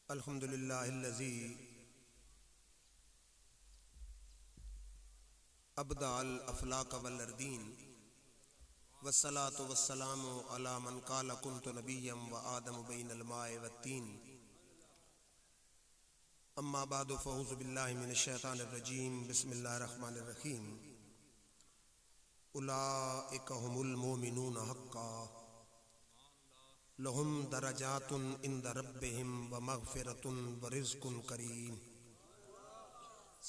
अल्हम्दुलिल्लाहिल्लज़ी अब्दाअल अफ़लाक वल अर्दीन वस्सलातु वस्सलामु अला मन क़ाल कुन्तु नबिय्यम व आदमु बैनल माइ वत्तीन अम्मा बादु फ़अऊज़ु बिल्लाहि मिनश शैतानिर रजीम बिस्मिल्लाहिर रहमानिर रहीम उलाइका हुमुल मोमिनून हक़्क़ा लहुम दरजातुन इंद रब्बिहिम व मग़फ़िरतुन व रिज़्क़ुन करीम।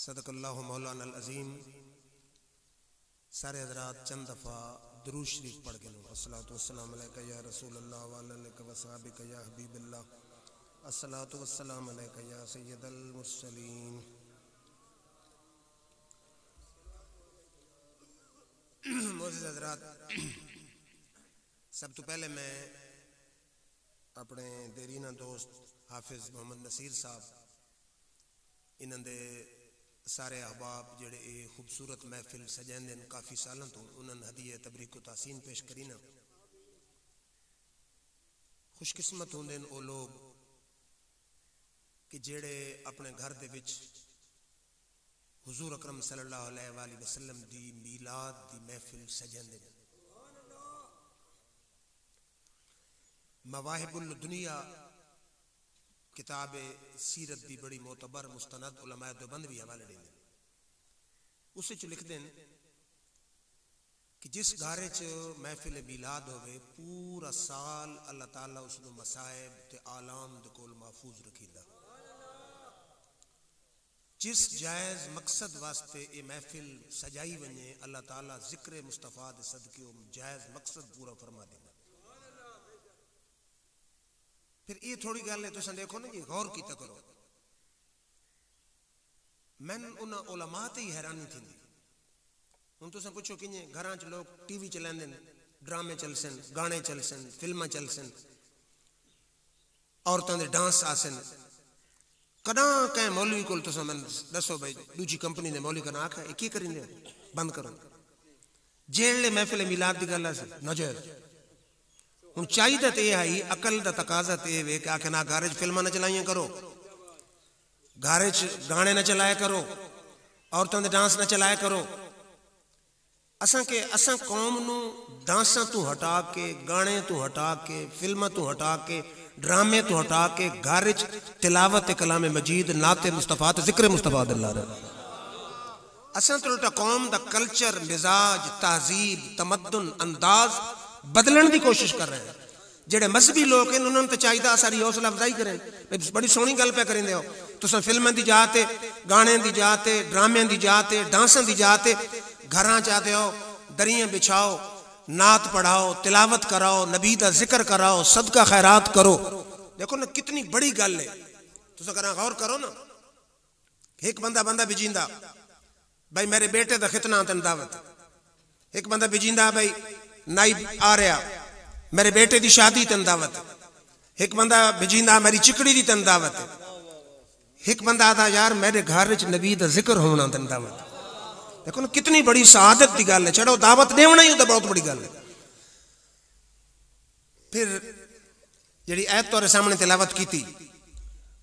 सदक़ल्लाहु मौलाना अज़ीम। सारे हज़रात चंद दफ़ा दुरूद शरीफ पढ़ के लो। अस्सलातु वस्सलामु अलैका या रसूलल्लाह व अलैका व सहाबिका या हबीबल्लाह। अस्सलातु वस्सलामु अलैका या सय्यदल मुरसलीन। मोअज़्ज़िज़ हज़रात, सब तो पहले मैं अपने देरीना दोस्त हाफिज़ मोहम्मद नसीर साहब इन्हां दे सारे अहबाब जेड़े ये खूबसूरत महफिल सजांदे ने काफ़ी सालों तो उन्होंने हदीए तबरीक तासीन पेश करी ना। खुशकिस्मत होंदे वो लोग कि जेड़े अपने घर दे विच हुजूर अकरम सल्लल्लाहु अलैहि वसल्लम दी मीलाद दी महफिल सजांदे ने। मवाहिबुल दुनिया किताब सीरत दी बड़ी मोतबर मुस्तनद उलमाए देवबंद भी हवाले देंगे। उस लिखते हैं कि जिस घरे च महफिल मीलाद होवे पूरा साल अल्लाह ताला उसनु मसाइब ते आलाम दे कोल महफूज रखीदा। जिस जायज़ मकसद वास्ते ये महफिल सजाई वने अल्लाह ताला जिक्र मुस्तफ़ा दे सदके जायज़ मकसद पूरा फरमा देंदा। फिर ये थोड़ी गल है तुम देखो ना जी, गौर किया करो। मैन उन्हें उलमा ते ही हैरानी थी। हुण तुम पुछो कि घर च लोग टीवी चलाते हैं, ड्रामे चल सन, गाने चल सन, फिल्मां चल सन, औरतों के डांस आसन। कदा कहीं मौलवी को तुम मैं दसो भाई दूजी कंपनी ने मौलवी का आखा की करेंगे बंद करो। जेड़े महफिल मिलाद की गल नजर हूँ चाहिए तो यह आई अकल का तकाजा तो यह वे कि आखे ना घर फिल्मा न चलाइया करो, घर गाने न चलाया करो, औरतों के डांस न चलाया करो। असा कौम नू डांसा तू हटा के, गाने तू हटा के, फिल्मा तू हटा के, ड्रामे तू हटा के घर तिलावत कलाम मजीद नाते मुस्तफा जिक्र मुस्तफा असा तो उल्टा कौम दा कल्चर, मिजाज, तहजीब, तमद्दुन, अंदाज बदलने की कोशिश कर रहे हैं। जेडे मजहबी लोग हैं उन्होंने तो चाहिए सारी हौसला अफजाई करें। बड़ी सोहनी गल पे करें हो तुम फिल्में की जाते, गाने की जाते, ड्रामे की जाते, डांसा की जाते, घर चाहते हो दरियां बिछाओ, नात पढ़ाओ, तिलावत कराओ, नबी का जिक्र कराओ, सदका खैरात करो। देखो ना कितनी बड़ी गल है। तुम करा गौर करो ना। एक बंदा बिजींदा भाई मेरे बेटे का खितना तेन दावत, एक बंदा बिजींदा भाई नाई आ रहा मेरे बेटे की शादी तेन दावत, एक बंदा बिजींदा मेरी चिकड़ी की तेन दावत, एक बंदा आता यार मेरे घर च नबी का जिक्र होना तेन दावत। देखो ना कितनी बड़ी शहादत की गल है। चलो दावत देना ही तो बहुत बड़ी गल है। फिर जी ऐत तुहाडे सामने तिलावत की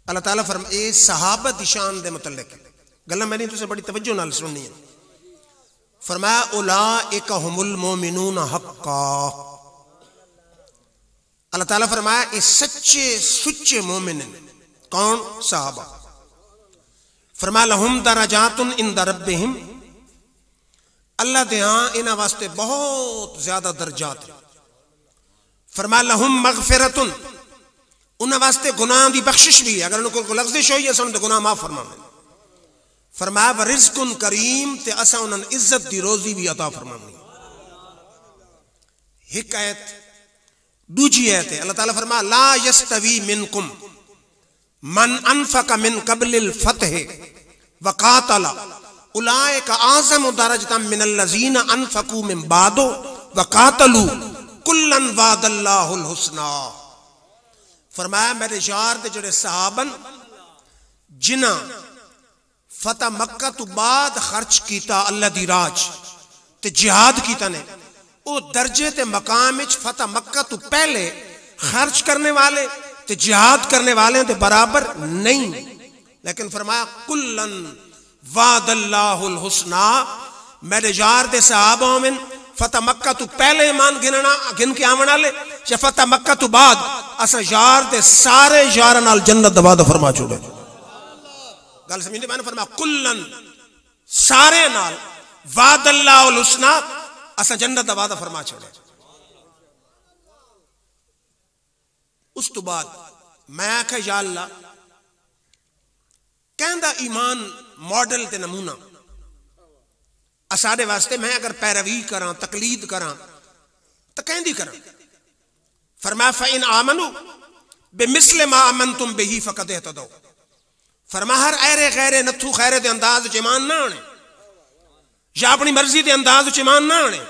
अल्लाह ताला फरमाए सहाबत दी शान दे मुतल्लिक गल्लां मैंने तुसें बड़ी तवज्जो नाल सुननी है। फरमाया उलाइका हुमुल मोमिनून हक्का। अल्लाह ताला फरमाया ये सच्चे सुच्चे मोमिन हैं। कौन? सहाबा। फरमाया लहुम दरजातुन इंद रब्बिहिम, अल्लाह दे यहाँ इन्हां वास्ते बहुत ज्यादा दर्जात है। फरमाया लहुम मग़फ़िरतुन, उन्हां वास्ते गुनाह दी बख्शिश भी है। अगर उनको कोई लग़्ज़िश होई है तो गुनाह माफ फरमावे। फरमाया व रिज़्क़ुन करीम, ते असा उन्हें इज्जत दी रोजी भी अता फरमानी। एक आयत दूजी आयत है अल्लाह ताला फरमाया ला यस्तवी मिनकुम मन अनफक मिन क़ब्लिल फ़त्ह व क़ातला उलाइका आज़म दरजतम मिनल लज़ीना अनफकू मिन बादो व क़ातलू कुल्लन वादल्लाहुल हुस्ना। फरमाया मेरे यार दे जेड़े सहाबन जिन्हां फतह मक्का तो बाद खर्च किया अल्लाह दी राज ते जिहाद किया ने, वो दर्जे ते मकाम फतह मक्का तो पहले खर्च करने वाले ते जिहाद करने वाले ते बराबर नहीं। लेकिन फरमाया कुल्लन वादल्लाहुल हुस्ना, मेरे यार दे सहाबा में फतह मक्का तू पहले ईमान गिन के आवन वाले या फतह मक्का तू बाद असा यार दे सारे यार नाल जन्नत दा वादा फरमा छोड़े। गल समझदे मैंने फरमाया कुल्लन सारे नाल, वादल्लाहुल हुस्ना असा जन्नत दा वादा फरमा छोड़े। उस तो बाद मैं आख्या या अल्लाह कहंदा ईमान मॉडल ते नमूना साडे वास्ते मैं अगर पैरवी करा तकलीद करा तो कहंदी करा। फरमाया फ़इन आमनु बिमिस्ल मा आमनतुम बिही फ़क़द इहतदौ। फरमाया हर ऐरे गैरे नथू खैरे दे अंदाज च ईमान ना आने या अपनी मर्जी के अंदाज च ईमान ना आने।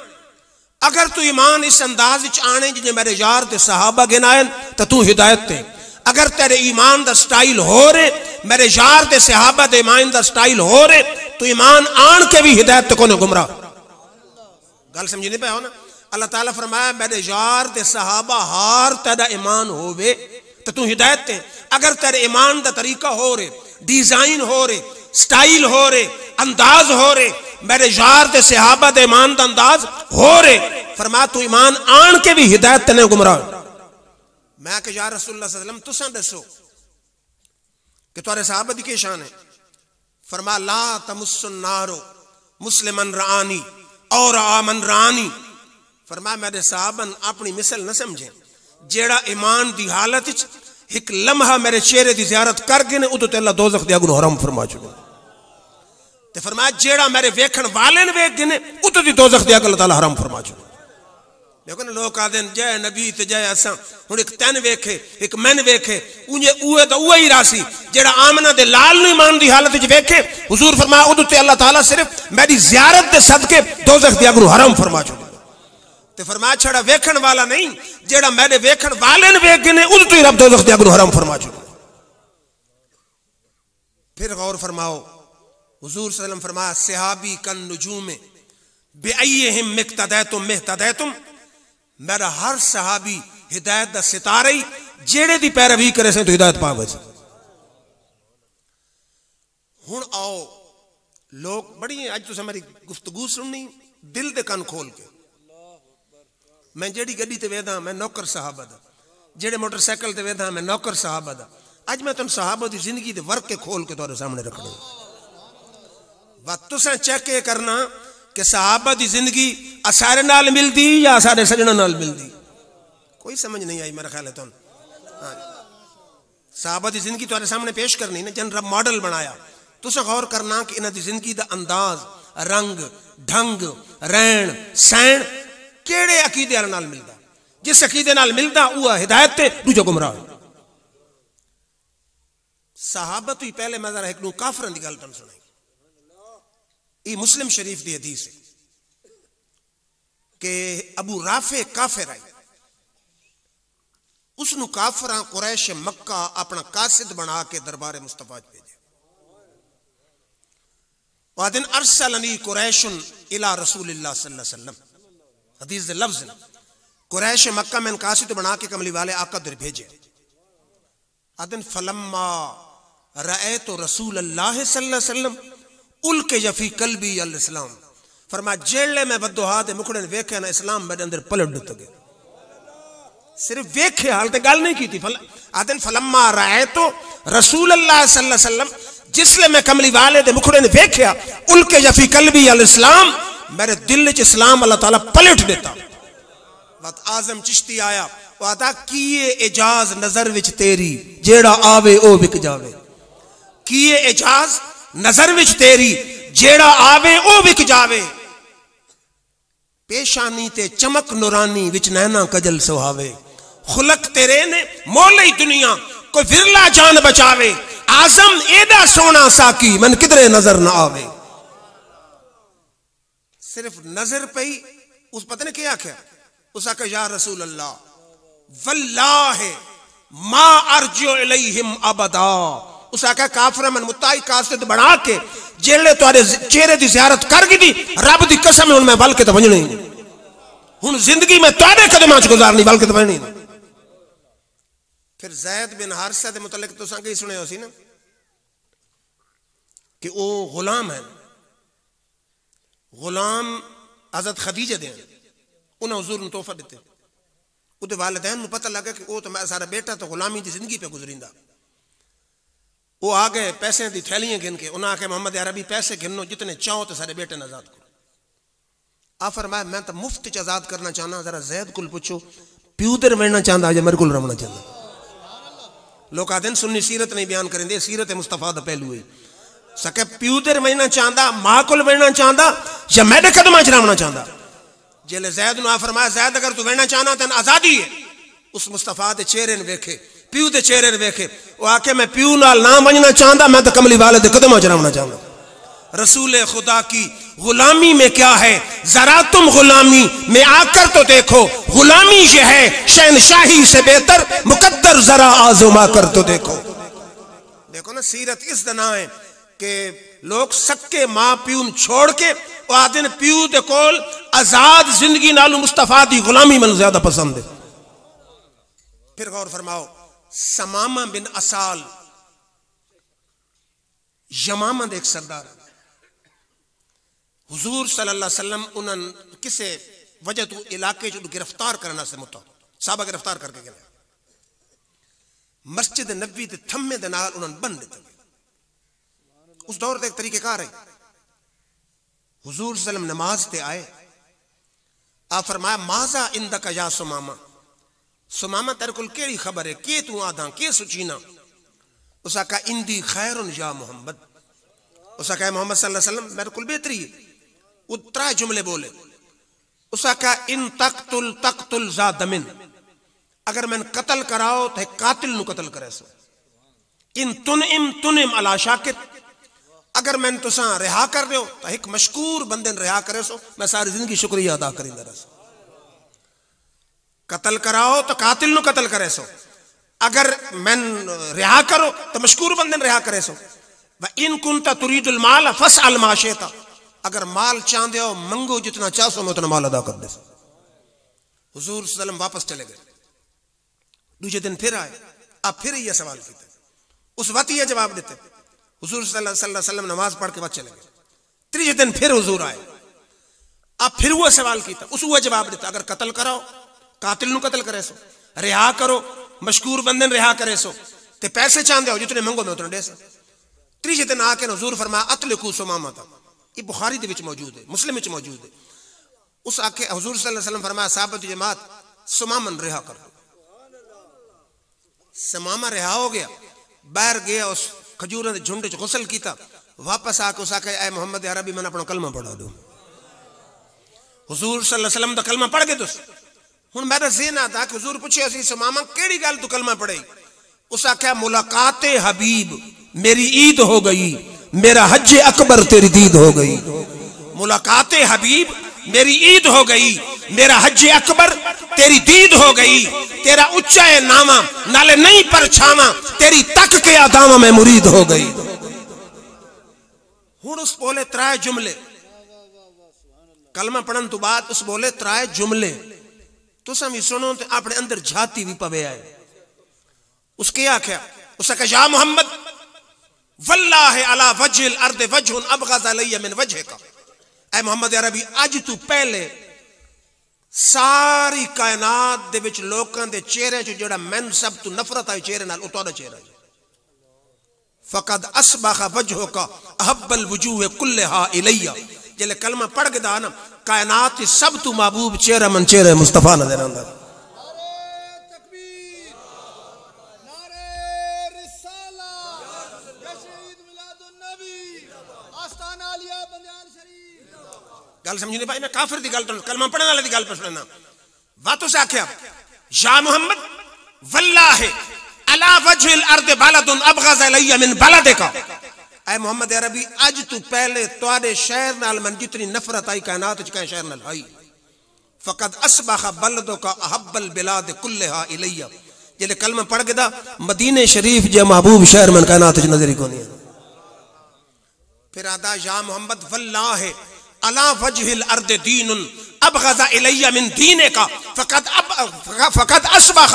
अगर तू ईमान इस अंदाज च आने जिन्हें मेरे यार ते सहाबा गिनाए तो तू हिदायत ते। अगर तेरे ईमान दा स्टाइल हो रहे मेरे यार ते सहाबा दे ईमान दा स्टाइल हो रहे तो ईमान आन के भी हिदायत को गुमराह। गल समझ नहीं पाया हो ना। अल्लाह ताला फरमाया मेरे यार ते सहाबा हार तेरा ईमान होवे तो तू हिदायत ते। अगर तेरे ईमान दा तरीका हो रहे, डिजाइन हो रहे, स्टाइल हो रहे, अंदाज हो रहे मेरे यार ते सहाबा दे ईमान दा अंदाज हो रहे, फरमाया तू ईमान आन के भी हिदायत ने गुमराह। मैं कि या रसूलुल्लाह सल्लल्लाहु अलैहि वसल्लम तुसा दसो कि तुहारे सहाबा दी की शान है। फरमा ला तमुस्सुन नारो मुस्लिमन रानी और आमन रानी। फरमा मेरे साहबन अपनी मिसल न समझे जेड़ा ईमान दी हालत एक लम्हा मेरे चेहरे की जियारत कर गए उदो ते अल्लाह दोज़ख दे अगू हराम फरमा चुके। ते फरमाया जेड़ा मेरे वेखण वाले ने वेख गए उदो दी दोज़ख दे अल्लाह ताला हराम फरमा चुके। देखो ना लोग आदे जय नबी ते जय असा हुण एक तैन वेखे एक मैन वेखे उन्हें उहे तो उहे ही रासी जेड़ा आमना दे लाल नु ईमान दी हालत च वेखे हुजूर फरमाया उदो ते अल्लाह ताला सिर्फ मेरी जियारत दे सदके दोज़ख दे अगू हराम फरमा चुके। ते फरमाया छड़ा वेखण वाला नहीं जेड़ा मेरे वेखण वाले ने वेख गए उदो तो ही रब दोज़ख दे अगू हराम फरमा चुके। फिर गौर फरमाओ हुजूर सल्लल्लाहु अलैहि वसल्लम फरमाया सहाबी कन नुजूम बिअय्यिहिम मिक्तदैतुम मिहतदैतुम। मेरा हर सहाबी हिदायत दा सितारा ही जेड़े दी पैरवी करे से तो हिदायत पावे। हुण आओ लोग बड़ी अज तुस मेरी गुफ्तगू सुननी दिल दे कन खोल के। मैं जेड़ी गड्डी ते वेदा मैं नौकर सहाबा दा, जेड़े मोटरसाइकिल ते वेदा मैं नौकर सहाबा दा। अज मैं तुम सहाबा दी जिंदगी दे वर्क के खोल के तुहाडे सामने रखना वा तुसां चेक करना कि सहाबा दी जिंदगी असारे नाल मिलदी या असारे सजना नाल मिलदी। कोई समझ नहीं आई मेरा ख्याल है। तुम सहाबा दी जिंदगी तुहाडे सामने पेश करनी ना जन रब मॉडल बनाया। तुसां गौर करना कि इन्हां दी जिंदगी दा अंदाज रंग ढंग रहन सहन केड़े अकीदे नाल मिलदा। जिस अकीदे नाल मिलदा वह हिदायत ते दूजा गुमराह। सहाबा तो ही पहले मैं जरा एक काफरन दी गल तुहानू सुनाई। ये मुस्लिम शरीफ की हदीस है कि अबू राफे काफिर आई उसनु काफर कुरैश मक्का अपना कासिद बना के दरबार मुस्तफा भेजे। वादिन अरसलनी कुरैशुन इला रसूलिल्लाह सल्लल्लाहु अलैहि वसल्लम। हदीस दे लफ्ज कुरैश मक्का में कासिद बना के कमली वाले आका दर भेजे। आदिन फलम्मा रअयतु रसूलल्लाह सल्लल्लाहु अलैहि वसल्लम उल्के यफी कल्बी अल इस्लाम। फरमा जेड़े मैं बदोहा दे मुखड़े ने वेखे ना इस्लाम मेरे अंदर पलट दुत गए। सिर्फ वेखे हाल ते गल नहीं की थी। आदन फलम्मा रअयतु रसूलल्लाह सल्लल्लाहु अलैहि वसल्लम जिसले मैं कमली वाले दे मुखड़े ने वेख्या उल्के यफी कल्बी अल इस्लाम मेरे दिल च इस्लाम अल्लाह ताला पलट देता। वत आजम चिश्ती आया वादा किए एजाज नजर विच तेरी जेड़ा आवे ओ विक जावे। किए एजाज नजर विच तेरी जेड़ा आवे ओ विक जावे। पेशानी ते चमक नूरानी विच नैना कजल सुहावे। खुलक तेरे ने मोल ही दुनिया कोई विरला जान बचावे। आजम एदा सोना साकी मन किधरे नजर ना आवे। सिर्फ नजर पई उस पता ने क्या आख्या उस आख्या या रसूल अल्लाह वल्लाहि मा अर्जो इलैहिम अबदा। उस आख्या काफिर मन मुताई कासिद बना के जेड़े तुहाडे चेहरे दी ज़ियारत कर गई थी रब दी कसम हुण मैं बल्कि तो वजनी हुण जिंदगी में तुहाडे कदमां च गुजारनी बल्कि तो वजनी। फिर ज़ैद बिन हारिसा के मुतल्लिक तुसां की सुनियो सी ना कि वो गुलाम है, गुलाम हज़रत खदीजा दे उन्हें हुजूर ने तोहफा दिते। उहदे वालिदैन को पता लगा कि वो तो सारा बेटा तो गुलामी की जिंदगी पे गुजरिंदा। वो आ गए पैसे की थैलियां गिन के, उन्हें आखे मोहम्मद अरबी पैसे गिनो जितने चाहो तो सारे बेटे ने आजाद करो। आ फरमाया मैं तो मुफ्त च आजाद करना चाहना, जरा ज़ैद को पूछो प्यू ते रहना चाहता या मेरे को रवना चाहता। लोग आते सुन्नी सीरत नहीं बयान करेंगे, सीरत मुस्तफा का पहलू है। सके प्यू ते रहना चाहता, मां को रहना चाहता या मेरे कदम च रहना चाहता। जिले ज़ैद ने फरमाया ज़ैद अगर तू रहना चाहना तेन आजादी है। उस मुस्तफा के चेहरे ने वेखे, प्यू के चेहरे ने वेखे, वो आके मैं प्यू नाल ना बनना चाहता, मैं तो कमली वाले के कदम च रहना चाहता। रसूल खुदा की गुलामी में क्या है, जरा तुम गुलामी में आकर तो देखो, गुलामी ये है शहनशाही से बेहतर, मुकद्दर जरा आज़मा कर तो देखो। देखो ना सीरत इस दना है कि लोग सक्के मां प्यू छोड़ के आदि प्यू दे कोल आजाद जिंदगी नालू मुस्तफा दी गुलामी मन ज्यादा पसंद है। फिर गौर फरमाओ, समामा बिन असाल यमामा दे एक सरदार हुजूर सल्लल्लाहु अलैहि वसल्लम उन्होंने किसे वजह तो इलाके जो गिरफ्तार करना से मुता साहबा गिरफ्तार करके गए, मस्जिद नबी के थम्मे दे नाल उन्होंने बन दिता। उस दौर का एक तरीक़ेकार है। हुजूर सल्लम नमाज ते आए, आप फरमाया माजा इंदका या सुमामा, सुमामा तेरे को केड़ी खबर है, के तू आदा के सुचीना। उसा कहा इंदी खैरुन या मोहम्मद, उसा कहा मोहम्मद सल्लल्लाहु अलैहि वसल्लम मेरे को बेहतरी है। वो त्रै जुमले बोले। उसा कहा इन तख्तुल तख्तुल जा दमिन, अगर मैंने कत्ल कराओ तो कातिल नु कत्ल करे सो। इन तुनिम अला शाकिर, अगर मैंने तुसा रिहा कर दो तो एक मशकूर बंदे ने रिहा करे सो, मैं सारी जिंदगी शुक्रिया अदा करींदा रस। कत्ल कराओ तो कातिल नु कत्ल करे सो, अगर मैन रिहा करो तो मशकूर बंदे ने रिहा करे सो। इन कुंता तुरीदुल माल फसअल मा शिता, अगर माल चाहते हो मंगो जितना चाहो मैं उतना माल अदा कर दे। हुजूर सल्लम वापस चले गए। दूसरे दिन फिर आए, अब फिर यह सवाल किया, उस वक्त यह जवाब देते। हुजूर सल्लल्लाहु अलैहि वसल्लम नमाज पढ़ के बाद चले गए। तीसरे दिन फिर हुजूर आए, अब फिर वो सवाल किया, उस वो जवाब देता, अगर कत्ल कराओ कातिल नु कत्ल करे सो, रिहा करो मशकूर बंदे ने रिहा करे सो, ते पैसे चाहते हो जितने मंगो मैं उतने दे सो। तीसरे दिन आके हुजूर फरमाया अतलिकू सुमामा था, ये बुखारी दे विच मौजूद है, मुस्लिम विच मौजूद है। उस आके हुजूर सल्लल्लाहु अलैहि वसल्लम फरमाया साहबत जमात सुमामन रिहा कर दो। सुमामा रिहा हो गया, बाहर गया, उस खजूरों के झुंड च गुसल किया, वापस आके उस आके ऐ मोहम्मद अरबी मैंने अपना कलमा पढ़ा दो। हुजूर सल्लल्लाहु अलैहि वसल्लम दा कलमा पढ़ के तुस हुण मेरा ज़हन आता कि हुजूर पूछे सी सुमामा केड़ी गल तू कलमा पढ़ी। उस आख्या मुलाकाते हबीब मेरी ईद हो गई, मेरा हज अकबर तेरी दीद हो गई। मुलाकाते हबीब मेरी ईद हो गई, मेरा हज अकबर तेरी दीद हो गई। तेरा उच्चा है नामा नाले नहीं पर छावा, तेरी तक के अदामा में मुरीद हो गई। हुण उस बोले त्रै जुमले, कलमा पढ़न तो बाद उस बोले त्रै जुमले, तुसा भी सुनो तो अपने अंदर झाती भी पवे आए। उसके आख्या, उसका कहा या मोहम्मद वल्लाहि अला वजहिल अर्द वजहुन अबगज़ अलैया मिन वजहिका, ऐ मोहम्मद अरबी अज तू पहले सारी कायनात दे विच लोकां दे चेहरे च जेड़ा मैन सब तू नफरत आई चेहरे नाल, ओ तोड़ा चेहरा है। फकद अस्बह वजहुका अहब्बल वजूह कुल्लहा इलैया, जिले कलमा पढ़ के दा ना कायनात सब तू महबूब चेहरा मन चेहरा मुस्तफा नजर आंदा। गल समझने भाई, मैं काफिर दी गल तो कलमा पढ़ने वाले दी गल पे सुनना। वातो से आख्या या मोहम्मद वल्लाहि अला वजहिल अर्द बलदुन अबगज़ अलैया मिन बलदिका, ऐ मोहम्मद अरबी अज तू पहले तुहाडे शहर नाल मन जितनी नफरत आई कायनात च कहीं शहर नाल आई। फकद अस्बह बलदुका अहब्बल बिलाद कुल्लहा इलैया, जिले कलमा पढ़ के दा मदीने शरीफ जे महबूब शहर मन कायनात च नजर ही कोनी है। फिर आदा या मोहम्मद वल्लाहि अला वजहिल अर्द दीनुन अबगज़ इलैया मिन दीनिका, फकद अस्बह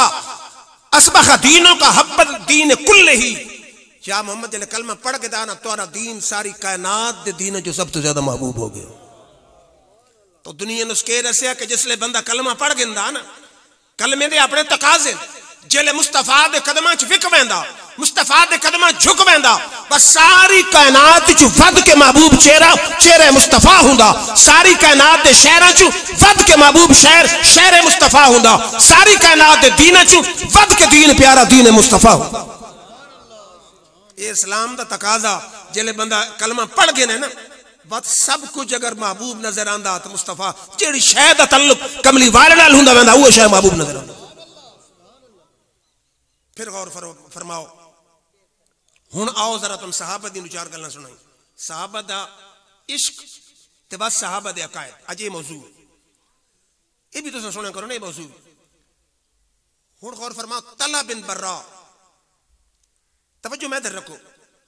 असबह दीनों का हब्बत दीन कुल्ले ही, या मोहम्मद जले कलमा पढ़ के दाना तोरा दीन सारी कायनात दे दीन जो सब तो ज्यादा महबूब हो गया। तो दुनिया नुस्के दसिया कि जिसले बंदा कलमा पढ़ गिंदा ना, कलमे दे अपने तकाजे जले मुस्तफा दे कदमां च विक वेंदा, मुस्तफा दे कदमां झुक वेंदा, बस सारी कायनात च वध के महबूब चेहरा मुस्तफा हुंदा, सारी कायनात दे शहरां च वध के महबूब शहर मुस्तफा हुंदा, सारी कायनात दे दीन च वध के दीन प्यारा दीन मुस्तफा हुंदा। ये इस्लाम दा तकाजा जले बंदा कलमा पढ़ गए ने ना, बस सब कुछ अगर महबूब नजर आंदा तो मुस्तफा जेड़ी शह दा तल्लुक कमली वाले नाल हुंदा वेंदा वो शह महबूब नजर आंदा। फिर गौर फरमाओ, हुण आओ जरा तुम सहाबा दी चार गल्लां सुनाई। सहाबा दा इश्क ते बस सहाबा दे अकायद, अज ये मौजू ये भी तुम सुना करो ना, ये मौजू। हुण गौर फरमाओ, तला बिन बर्रा, तवज्जो मैं इधर रखो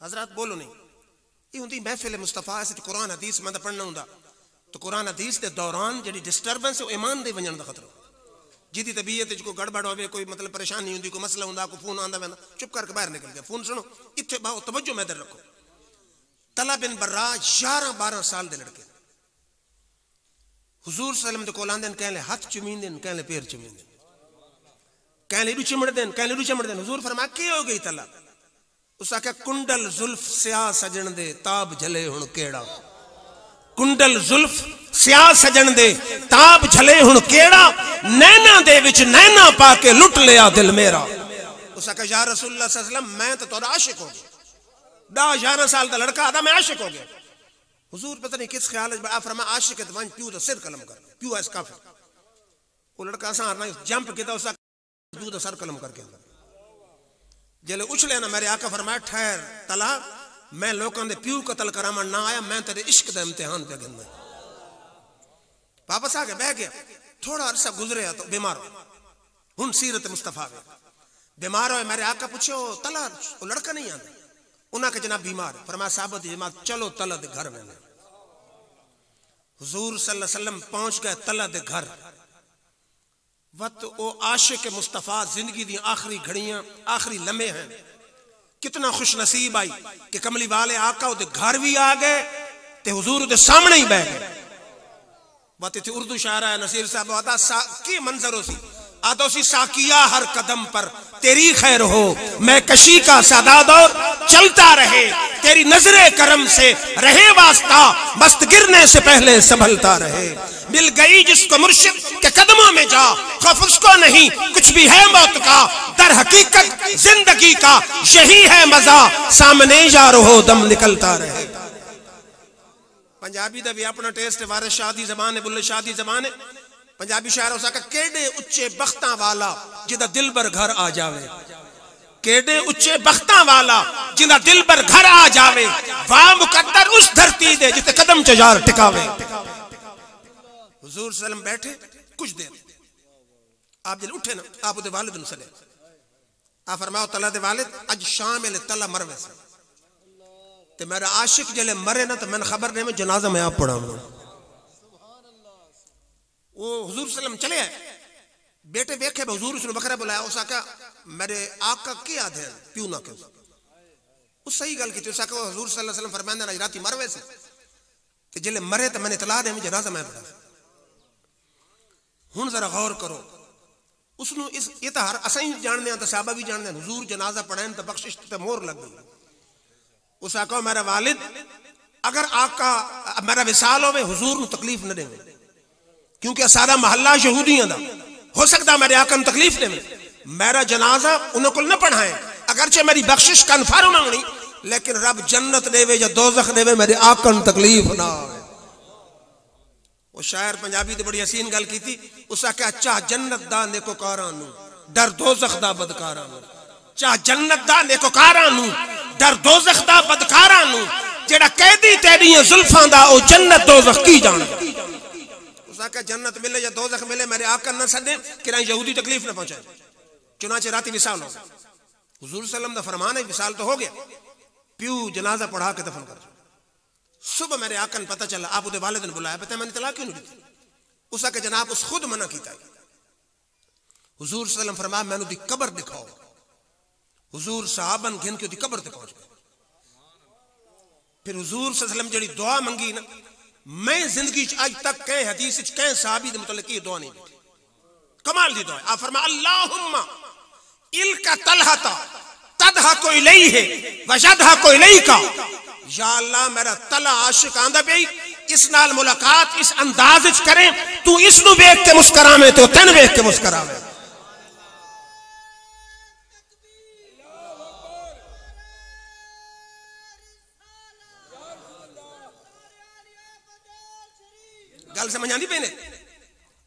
हजरत, बोलो नहीं। ये होंदी महफिल मुस्तफा, ऐसे कुरान हदीस मैं पढ़ना हुंदा तो कुरान हदीस के दौरान जी डिस्टर्बेंस है ईमान दे वजन का खतरा, जिदी तबीयत कोई गड़बड़ हो, कोई मतलब परेशानी होंगी, कोई मसला होंदा, कोई फोन आंदा वेंदा, चुप करके बाहर निकल गया। फोन सुनो इत्थे बाओ, तवज्जो मैं इधर रखो। तला बिन बर्रा 11-12 साल दे लड़के हुजूर सल्लम दे कोल आंदे, कहले हाथ चुमींदे, कहले पैर चुमींदे, कहले इडू चिमड़दे, कहले इडू चिमड़दे। हुजूर फरमाया की हो गई तला? उस आख्या कुंडल जुल्फ स्याह सजन दे ताब झले हुण केड़ा, कुंडल जुल्फ स्याह सजन दे ताब झले हुण केड़ा, नैना दे विच नैना पाके लुट लिया दिल मेरा। उस आख्या या रसूलुल्लाह सल्लल्लाहु अलैहि वसल्लम मैं तो तोरा आशिक हो गया। 10-11 साल का लड़का आदा मैं आशिक हो गया। हुजूर पता नहीं किस ख्याल में फरमाया आशिक है वन प्यू दा सिर कलम कर, प्यू इस काफिर। वो लड़का सारना जंप किया, उस प्यू दा सर कलम करके अंदर जले उछले ना, मेरे आका फरमाया ठहर तला, मैं लोगों दे प्यू कतल करावन ना आया, मैं तेरे इश्क दा इम्तिहान पे गिनना। वापस आ गया, बह गया। थोड़ा अरसा गुजरे तो बीमार हो, हुन सीरत मुस्तफा में बीमार हो। मेरे आका पूछो तला वो लड़का नहीं आंदा, उन्हें के जनाब बीमार। फरमाया साहब जमात चलो तला दे घर में। हुजूर सल्लल्लाहु अलैहि वसल्लम पहुंच गए तला दे घर। वक्त वो आशिक मुस्तफा जिंदगी दी आखिरी घड़ियां, आखिरी लम्हे हैं। कितना खुश नसीब आई कि कमली वाले आका उहदे घर भी आ गए ते हुजूर उहदे सामने ही बैठ गए। बात इतनी उर्दू शायर है नसीर साहब, आता की मंजर हो सी, आदो सी साकिया हर कदम पर तेरी खैर हो, मैं कशी का सादाद और चलता रहे, तेरी नजरे करम से रहे वास्ता, मस्त गिरने से पहले संभलता रहे। मिल गई जिसको मुर्शिद के कदमों में जा, खौफ उसको नहीं कुछ भी है मौत का, दर हकीकत जिंदगी का यही है मजा, सामने यारो हो दम निकलता रहे। पंजाबी दा भी अपना टेस्ट, वारिस शाह दी ज़बान है, बुल्ले शाह दी ज़बान है। पंजाबी शायर हो सका केडे उच्चे बख्तां वाला जिदा दिल बर घर आ जावे, केडे उच्चे बख्तां वाला जिदा दिल बर घर आ जावे, वाह मुकद्दर उस धरती दे जिते कदम च यार टिकावे। हुजूर सल्लम बैठे कुछ देर, आप जब उठे ना आप उदे वालिद नु सदे, आप फरमाओ तला दे वालिद अज शाम ले तला मरवे से ते मेरा आशिक जले मरे ना तो मैंने खबर नहीं, मैं जनाजा में आप पढ़ा। वो हुजूर सल्लम चले आए, बेटे वेखे हुजूर उसने बकरा बुलाया, उस आका मेरे आका की आधे प्यू ना के उस सही गल की। उस आका हुजूर सल्लल्लाहु अलैहि वसल्लम फरमांदे ना राती मरवे से ते जले मरे तो मैंने इतला दे, मैं जनाजा में पढ़ा। हुन जरा गौर करो, उसनु इस ये तो हर असाई जानते हैं, तो साहबा भी जानते हैं, हुजूर जनाजा पढ़ाएं तो बख्शिश ते मोर लग गई। उस आका मेरा वालिद अगर आका मेरा विसाल हो हुजूर नु तकलीफ न देवे, क्योंकि सारा महल्ला यहूदियां दा, हो सकता मेरे आका नु तकलीफ देवे, मेरा जनाजा उन्हें को न पढ़ाए, अगरचे मेरी बख्शिश कन्फर्म मांगनी, लेकिन रब जन्नत देवे या दोजख देवे, मेरे आका नु तकलीफ ना आवे। वो शायर पंजाबी दी बड़ी हसीन गल की थी, उस आख्या चाह जन्नत दा नेकोकारां नु डर दोजख दा बदकारां नु, चाह जन्नत दा नेकोकारां नु डर दोजख दा बदकारां नु, जेड़ा कैदी तेरियां जुल्फां दा ओ जन्नत दोजख की जान। उस आख्या जन्नत मिले या दोजख मिले, मेरे आका न सदे कि यहूदी तकलीफ न पहुंचाए। चुनाचे राती विसाल हो, हुजूर सल्लम दा फरमान है विसाल तो हो गया, प्यू जनाजा पढ़ा के दफन कर। सुबह मेरे आका ने पता चला, आप उदे वालिद ने बुलाया, पता मैंने तलाक क्यों नहीं दी? उस आके जनाब उस खुद मना कीता है। हुजूर सल्लल्लाहु अलैहि वसल्लम फरमाया मैनू दी कब्र दिखाओ। हुजूर सहाबन घिन के कब्र ते पहुंच गए। फिर हुजूर सल्लल्लाहु अलैहि वसल्लम जड़ी दुआ मंगी ना, मैं जिंदगी आज तक कह हदीस कह सहाबी दे मुतल्लिक ये दुआ नहीं दी। कमाल दी दुआ। आप फरमा अल्लाहुम्मा इल्का तलहता तदहकु इलैहि वशदहकु इलैका। या अल्लाह मेरा तला आशिक आंदा पे इस नाल मुलाकात इस अंदाज विच करें, तू इस नु वेख के मुस्कुरावे तो तन वेख के मुस्कुरावे। गल समझ आंदी पे ने?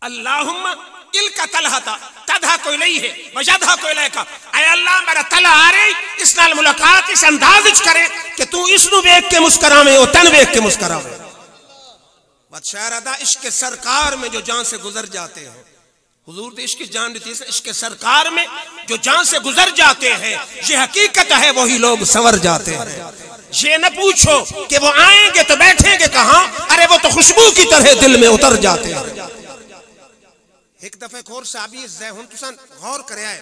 अल्लाहुम्मा इल्का तलहता तदहकु इलैहि वशदहकु इलैका। ऐ अल्लाह मेरा तला आ रही इस नाल मुलाकात इस अंदाज विच करे कि तू इस नु वेख के मुस्कुरावे ओ तन वेख के मुस्कुरावे। बादशाह अदा इश्क सरकार में जो जान से गुजर जाते हैं, हुजूर तो इश्क जान दी थी, इश्क सरकार में जो जान से गुजर जाते हैं ये हकीकत है, वही लोग संवर जाते हैं। ये न पूछो कि वो आएंगे तो बैठेंगे कहां, अरे वो तो खुशबू की तरह दिल में उतर जाते हैं। एक दफे एक और साहबी हुन तुसां गौर करया है,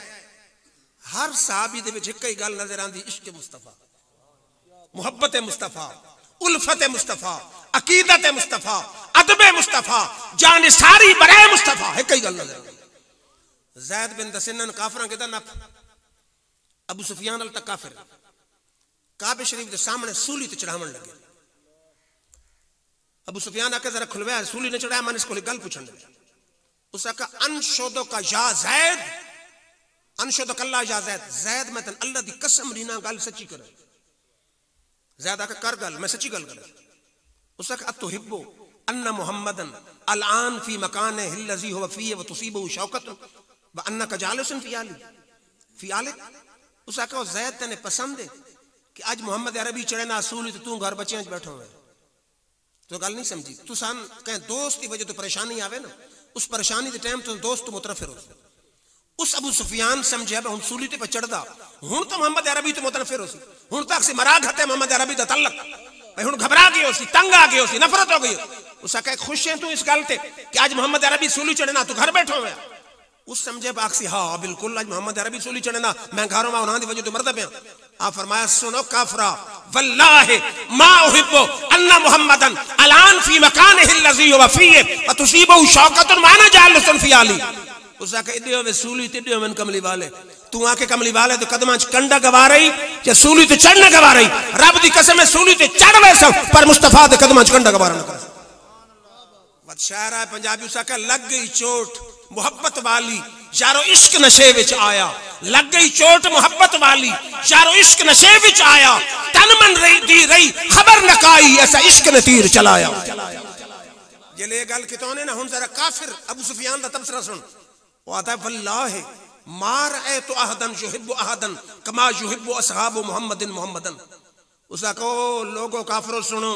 हर साहबी दे विच एक ही गल नजर आंदी, इश्क मुस्तफा, मुहब्बत मुस्तफा, उल्फत मुस्तफा, अकीदत मुस्तफा, अदब मुस्तफा, जान सारी बराए मुस्तफा, एक ही गल नजर आंदी। ज़ैद बिन दसिनन काफिरां के दा नफ, अबू सुफियान अल तक काफिर काबे शरीफ के सामने सूली ते चढ़ावन लगे। अबू सुफियान आके जरा खुलवाया, सूली ने चढ़ाया, मैंने इसको गल पूछन लगा। उसने कहा अनशोदो का या ज़ैद, अनशोदो कल्ला या ज़ैद, ज़ैद मैं तन अल्लाह दी कसम रीना गल सच्ची कर। ज़ैद आके कर गल, मैं सच्ची गल कर। उसने कहा अतुहिब्बु अन्ना मुहम्मदन अलआन फी मकाने हिल्लज़ी हुवा फीहि व तुसीबहु शौकतुन व अन्नका जालिसन फी आलिक। उसने कहा ज़ैद तने पसंद है कि आज मोहम्मद अरबी चढ़े ना असूली तो तू घर बच्चियां बैठो है, तो गल नहीं समझी। तू सान कहें दोस्त की वजह तो परेशानी आवे ना, उस परेशानी के टाइम तो दोस्त तो मुतरफिर हो। उस अबू सुफियान समझे हम सूली ते पर चढ़दा, हुण तो मोहम्मद अरबी तो मुतरफिर हो सी, हुण तक से मराग हते मोहम्मद अरबी दा तल्लक भाई, हुण घबरा गए हो सी, तंग आ गए हो सी, नफरत हो गई। उसका कहे खुश है तू इस गल ते कि आज मोहम्मद अरबी सूली चढ़े ना तू घर बैठो है। उस समझे बाक्सी हाँ बिल्कुल आज मोहम्मद अरबी सूली चढ़े ना मैं घरों में उन्हां दी वजह तो मरदा पिया। आप फरमाया सुनो काफरा वल्लाहि मा उहिब्बु अन्ना मुहम्मदन अलान फी मकानिहि अल्लज़ी हुवा फीहि व तुसीबहु शौकतुन व अना जालिसन फी आली। उसका कह दियो वे सूली ते दियो मन कमली वाले, तू आके कमली वाले तो कदमां च कंडा गवा रही या सूली ते चढ़ना गवा रही। रब दी कसम है सूली ते चढ़ वैसा पर मुस्तफा दे कदमां च कंडा गवा रहा। शायर है पंजाबी, उसका कह लग गई चोट मुहब्बत वाली यारो इश्क नशे विच आया, लग गई चोट मुहब्बत वाली यारो इश्क नशे विच आया, तन मन रही दी रही खबर न काई ऐसा इश्क ने तीर चलाया। जले गल कितौने ना हुन जरा काफिर अबू सुफियान दा तबसरा सुन। वो आता है वल्लाहि मार ए तो अहदन युहिब्बु अहदन कमा युहिब्बु असहाबु मुहम्मदिन मुहम्मदन। उसका कहो लोगों काफिरों सुनो,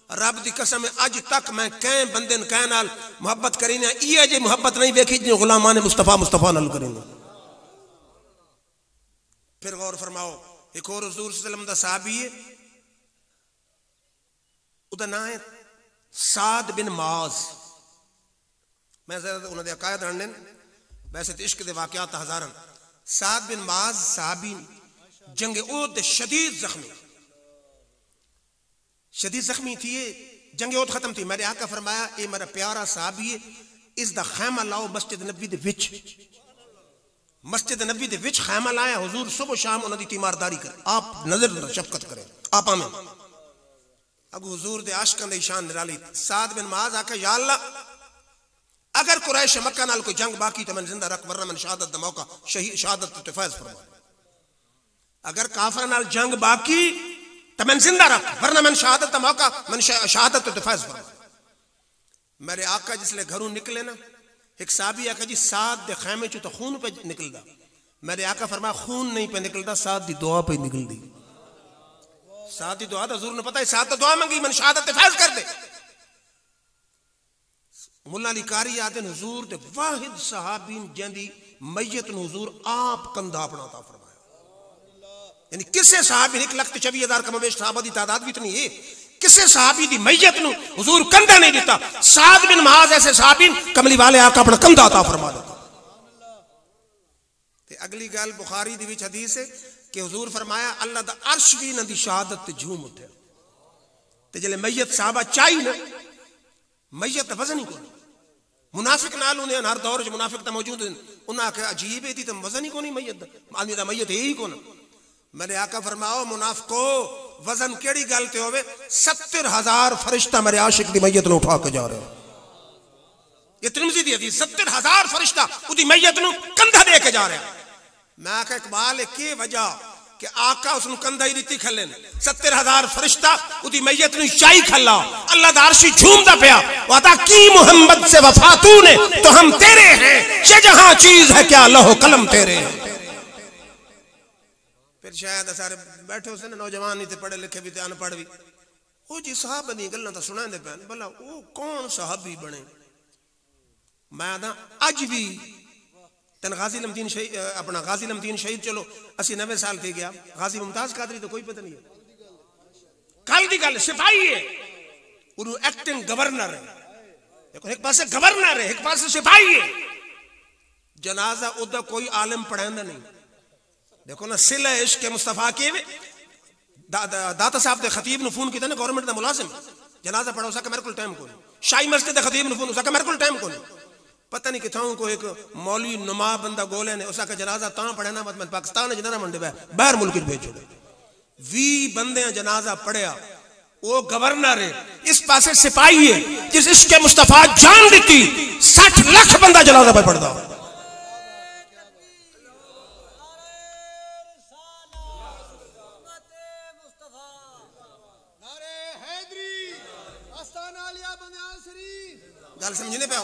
रब दी कसम अज तक मैं कह बंदे कह नाल मुहब्बत करी ना, ये जे मुहब्बत नहीं देखी जो गुलामा ने मुस्तफा मुस्तफा नाल करी। फिर गौर फरमाओ एक और हुजूर सल्लल्लाहु अलैहि वसल्लम दा सहाबी है, उदा नाम है साद बिन माज। मैं जरा उन्होंने अकायद रखने वैसे तो इश्क दे वाकयात हजारन। साद बिन माज सहाबी जंग ओहद शदीद जख्मी थी, जंग ओहद खत्म थी। मेरे आका फरमाया ये मेरा प्यारा सहाबी है, इसका खैमा लाओ मस्जिद नबी दे विच, मस्जिद नबी दे विच खैमा लाया। हुजूर सुबह शाम उन्होंने तीमारदारी करे, आप नजर शफकत करें आप में अगू हुजूर दे आशिकां दे शान निराली। साद बिन माज आका या अल्लाह अगर कुरैश मक्का नाल कोई जंग बाकी तो मैं जिंदा रख, वरना मैं शहादत दा मौका शहादत तो फैज फरमा। अगर काफिर नाल जंग बाकी तो मैं जिंदा रख, वरना मैं शहादत दा मौका मैं शहादत तो फैज फरमा। मेरे आका जिसले घरों निकले ना, एक साहबी आका जी साद दे खैमे चो तो खून पे निकलदा। मेरे आका फरमाया खून नहीं पे निकलदा, साद दी दुआ पे निकलदी। साद दी दुआ तो हुजूर ने पता है, साद तो दुआ मंगी मैं शहादत फैज कर दे। मुल्ला अली कारी आते हुजूर दे वाहिद सहाबीन जंदी मैयत हुजूर आप कंधा अपना अता फरमाया। यानी किसे सहाबी 1,24,000 कमोबेश सहाबा दी तादाद भी इतनी है, किसे सहाबी दी मैयत नु हुजूर कंधा नहीं देता। साद बिन माज ऐसे सहाबी कमली वाले आका अपना कंधा अता फरमा देता। अगली गल बुखारी दी विच हदीस है कि हुजूर फरमाया अल्लाह दा अर्श भी ना दी शहादत ते झूम उठे। ते जले मैयत साहबा चाही ना मैयत दा वजन ही कोई मुनाफिक नाल होंदे हर दौर च मुनाफिक तो मौजूद हैं। उन्हें आख्या अजीब है तो वजन ही कोनी मैयत दा, आदमी दा मैयत है ही कोन। मेरे आका फरमाओ मुनाफिको वजन केड़ी गल ते होवे 70,000 फरिश्ता मेरे आशिक दी मैयत नु उठा के जा रहे हो। ये तिरमिज़ी दी हदीस 70,000 फरिश्ता उदी मैयत नु कंधा दे के जा रहे हैं। मैं आका इकबाल है के वजह कि आका उसनु कंधा ही रीति खल्ले 70,000 फरिश्ता उदी मैयत नु शाही खल्ला अल्लाह दा अर्श झूमदा पिया वादा की मोहम्मद से वफा तूने तो हम तेरे हैं ये जहां चीज है क्या लौह कलम तेरे। फिर शायद सारे बैठे हो सन नौजवान ही थे पढ़े लिखे भी थे अनपढ़ भी वो जी साहब दी गल्लां तां सुनांदे पैन भला वो कौन साहबी बने। मैं ना अज भी तन गाजी लमदीन शहीद अपना गाजी लमदीन शहीद चलो 80-90 साल थी गया गाजी मुमताज कादरी तो कोई पता नहीं है। कल दी गल सिपाही है उन्हों एक्टिंग गवर्नर है देखो एक पासे गवर्नर है एक पासे सिपाही है। जनाजा उदा कोई आलिम पढ़ांदा नहीं। देखो ना सिला इश्क के मुस्तफा के दाता साहब के खतीब ने फोन किया ना गवर्नमेंट का मुलाजिम जनाजा पढ़ा उसका मेरे को टाइम को शाही मस्जिद के खतीब ने फोन उसका मेरे को टाइम को पता नहीं किथां को एक मौलवी नुमा बंदा गोले ने उसका जनाजा ता पढ़ना मत मैं पाकिस्तान ने जना मंडे बाहर मुल्क भेजो 20 बंदे जनाजा पढ़िया वो गवर्नर है इस पासे सिपाही है जिस इश्क के मुस्तफा जान दी 60 लाख बंदा जनाजा पे पढ़ता। गल समझने पे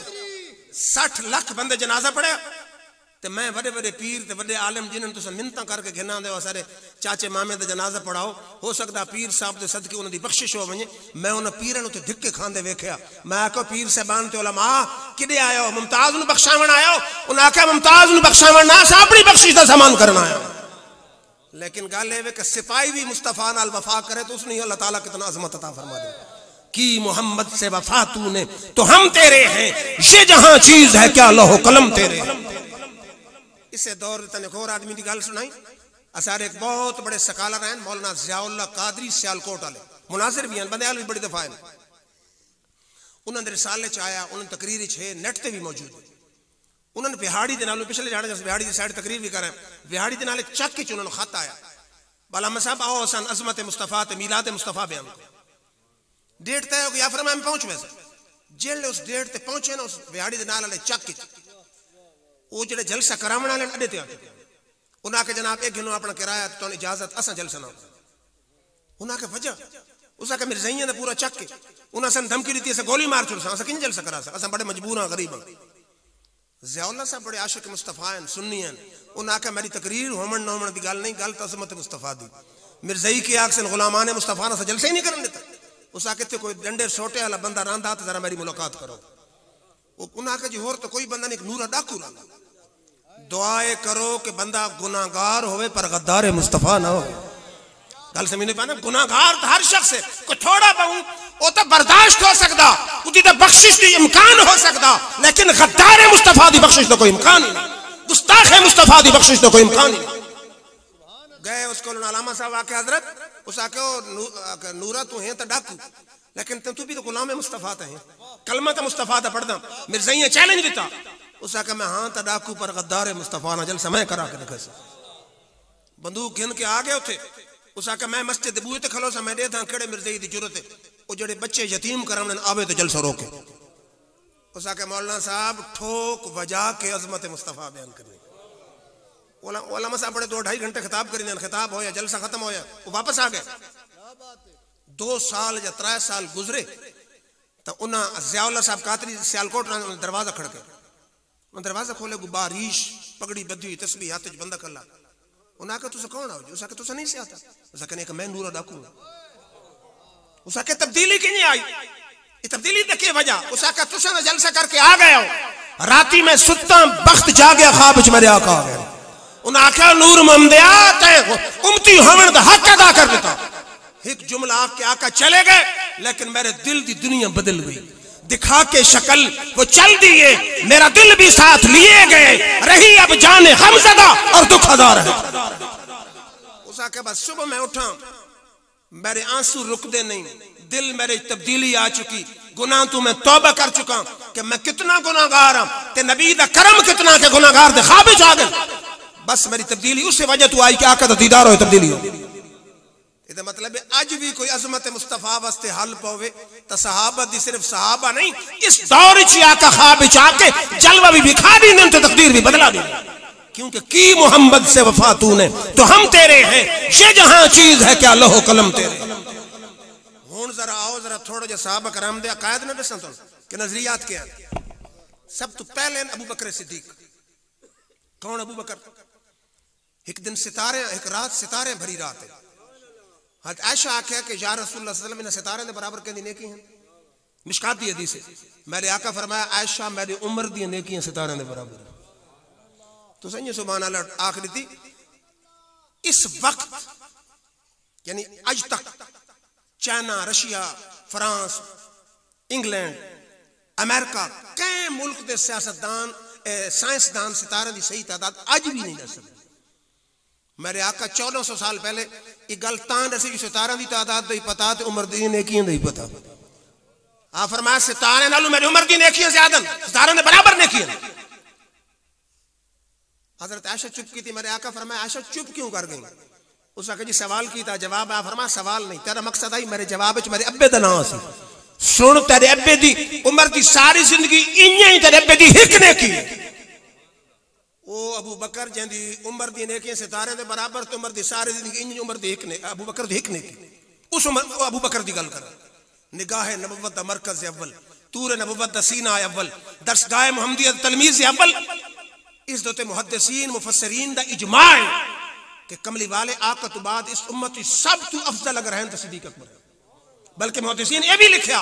60 लाख बंदे जनाजा पढ़े ते मैं बड़े बड़े पीर ते बड़े आलिम जिन्होंने तुम मिन्नतां करके घिना दे सारे चाचे मामे दा जनाजा पढ़ाओ हो सकता पीर साहब दे सदके उन्हां दी बख्शिश हो वने। मैं उन्हां पीरां नूं ते धिक्के खांदे वेख्या। मैं आख्या पीर साहबान ते उलमा किदे आयो मुमताज नूं बख्शावण आयो। उन्हां आख्या मुमताज नूं बख्शावण ना असां अपनी बख्शिश दा सामान करना आया। लेकिन गल ये कि सिपाही भी मुस्तफा नाल वफा करे तो उसने अल्लाह ताला कितना अजमत अता फरमा दे कि मोहम्मद से वफा तूने तो हम तेरे हैं ये जहां चीज है क्या लौह कलम तेरे। इसे दौर तने एक और आदमी की गल सुनाई। असारे एक बहुत बड़े सकालर हैं मौलाना ज़ियाउल्लाह कादरी सियालकोट वाले मुनाजिर भी हैं बंदे भी बड़ी दफा हैं। उन्होंने रिसाले च आया उन्होंने तकरीर है नेट ते भी मौजूद है। उन्होंने बिहाड़ी के नालों पिछले जाने बिहाड़ी की साइड तकरीर भी करें बिहाड़ी के नाले चक के उन्होंने खत आया बाला साहब आओ असन अजमत मुस्तफा ते मीलाद मुस्तफा बयान डेट तय हो गया फिर मैं पहुंच वैसे जेल उस डेट ते पहुंचे ना उस बिहाड़ी के नाल वाले चक वो जो जलसा करावण वाले अड्डे ते आके उन्हें आके जनाब एक गिनो अपना किराया तो इजाजत असा जलसा ना उन्हें आके वजह उस आके मेरे जइयां ने पूरा चक के उन्हें सन धमकी दी अस गोली मार छोड़ अस किन जलसा करा अस बड़े मजबूर हाँ गरीब हाँ। ज़ियाउल्लाह साहब बड़े आशिक मुस्तफा हैं सुन्नी हैं। उन्हें आख्या मेरी तकरीर होमन न होमन की गल नहीं गल तो अजमत मुस्तफा दी मिर्जई की आग से गुलामान मुस्तफा ना जलसे ही नहीं करने देता। उस आके कोई डंडे सोटे वाला बंदा रहा तो जरा मेरी मुलाकात करो। उन्हें आख्या जी होर तो कोई बंदा नहीं नूरा डाकू रहा दुआए करो कि बंदा गुनाहगार होवे पर गद्दार मुस्तफा ना हो। गल समझने पाना गुनाहगार तो हर शख्स है कोई थोड़ा बहुत वो तो बर्दाश्त हो सकता उदी तो बख्शिश की इम्कान हो सकता लेकिन गद्दार मुस्तफा की बख्शिश तो कोई इम्कान ही नहीं गुस्ताख मुस्तफा की बख्शिश तो कोई इम्कान ही नहीं। गए उसको अलामा साहब आके हजरत उस आके नूरा तू है तो डाकू लेकिन तू भी तो गुलाम मुस्तफा है कलमा तो मुस्तफा था पढ़दा मिर्जई चैलेंज दिता उस आके मैं हाँ तो डाकू पर गद्दार मुस्तफा ना जल समय करा के देखे बंदूक गिन के आ गए उथे उस आके मैं मस्जिद बूहे ते खलो सा मैं दे था केड़े मिर्जई दी जरूरत है वो जड़े बच्चे यतीम कराने आवे तो जलसा रोके उस आके मौलाना साहब ठोक वजा के अजमत मुस्तफा बयान करने ओलामा साहब बड़े 2-2.5 घंटे खिताब करें खिताब होया जलसा खत्म होया वो वापस आ गए 2 साल या 3 साल गुजरे तो उन्हें ज़ियाउल्लाह साहब कादरी सियालकोट दरवाजा खड़के दरवाजा खोले बारिश पगड़ी बधी हुई तस्बीह हाथ बंदा कर ला उन्हें आके तुझे कौन आओ उस आके तुझे नहीं से आता उस आके मैं नूरा डाकू उस आके तब्दीली की नहीं आई ये तब्दीली तक की वजह उस आके तुझे ना जलसा करके आ गए हो राती में सुत्ता बख्त जागे ख्वाब च मेरे आका आ गए उन्हें आख्या नूर ममदिया तय उम्मती होने का हक अदा कर देता एक जुमला आके आका चले गए लेकिन मेरे दिल की दुनिया बदल गई दिखा के शक्ल वो चल दिए, मेरा दिल भी साथ लिए गए, रही अब जाने हमज़दा और दुख हजार है। उस आके बस सुबह मैं उठा, मेरे आंसू रुकते नहीं, दिल मेरे तब्दीली आ चुकी, गुनाह तू मैं तौबा कर चुका कि मैं कितना गुनाहगार हूं, ते नबी दा करम कितना के गुनाहगार दे ख्वाब च आ गए। बस मेरी तब्दीली उससे वजह तू आई कि आका दा दीदार हो तब्दीली हो। इसका मतलब है अज भी कोई अजमत मुस्तफा वास्ते हल पावे तो सहाबा दी सिर्फ सहाबा नहीं, इस दौर च आका ख्वाब च आके जलवा भी दिखा दी ने, तो तकदीर भी बदला दी, क्योंकि की मोहम्मद से वफा तूने तो हम तेरे हैं, ये जहां चीज है क्या लोहो कलम तेरे। हुन जरा आओ जरा थोड़ा जा सहाबा कराम दे अकायद न दसा तुम कि नजरियात क्या है। सब तो पहले अबू बकर सिद्दीक। कौन अबू बकर? एक दिन सितारे, एक रात सितारे भरी रात है, हज़रत आयशा आख्या कि या रसूलुल्लाह सल्लल्लाहु अलैहि वसल्लम ने सितारे दे बराबर कहंदी नेकी है। मिशकात दी हदीस है, मेरे आका फरमाया आयशा मेरी उम्र दी नेकियां सितारे दे बराबर। तो सही सुभान अल्लाह आखिरी थी। इस वक्त यानी आज तक China, Russia, France, England, America कई मुल्क के सियासतदान साइंसदान सितारे की सही तादाद अज भी नहीं दस सकते। मेरे आका 1400 साल पहले एक गल तां दसी सितारे की तादाद का ही पता तो उम्र दी नेकियां का ही पता। आप फरमाया सितारे नालों मेरी उम्र की नेकियां ज्यादा, सितारे ने बराबर नेकियां। हजरत आयशा चुप की थी, मेरे आका फरमाया आयशा चुप क्यों कर गई? उस आके जी सवाल किया, जवाब आ फरमाया सवाल नहीं, तेरा मकसद आई मेरे जवाब च मेरे अब्बे दा नाम सी। सुन तेरे अब्बे दी उम्र की सारी जिंदगी इयां ही तेरे अब्बे दी हिक ने की। ओ अबू बकर जिंदी उम्र दी नेकियां सितारे दे बराबर, तो उम्र दी सारी जिंदगी इयां उम्र दी हिक ने, अबू बकर दी हिक ने की। उस उम्र अबू बकर दी गल कर। निगाह नबुव्वत दा मरकज अव्वल, तूर नबुव्वत दा सीना अव्वल, दरसगाह मुहम्मदियत तलमीज अव्वल। इस दोते मुहद्दिसीन मुफस्सिरीन दा इजमा है कि कमली वाले आका तो बाद इस उम्मत की सब तो अफजल अगर हैं तो सिद्दीक अकबर। बल्कि मुहद्दिसीन ये भी लिखा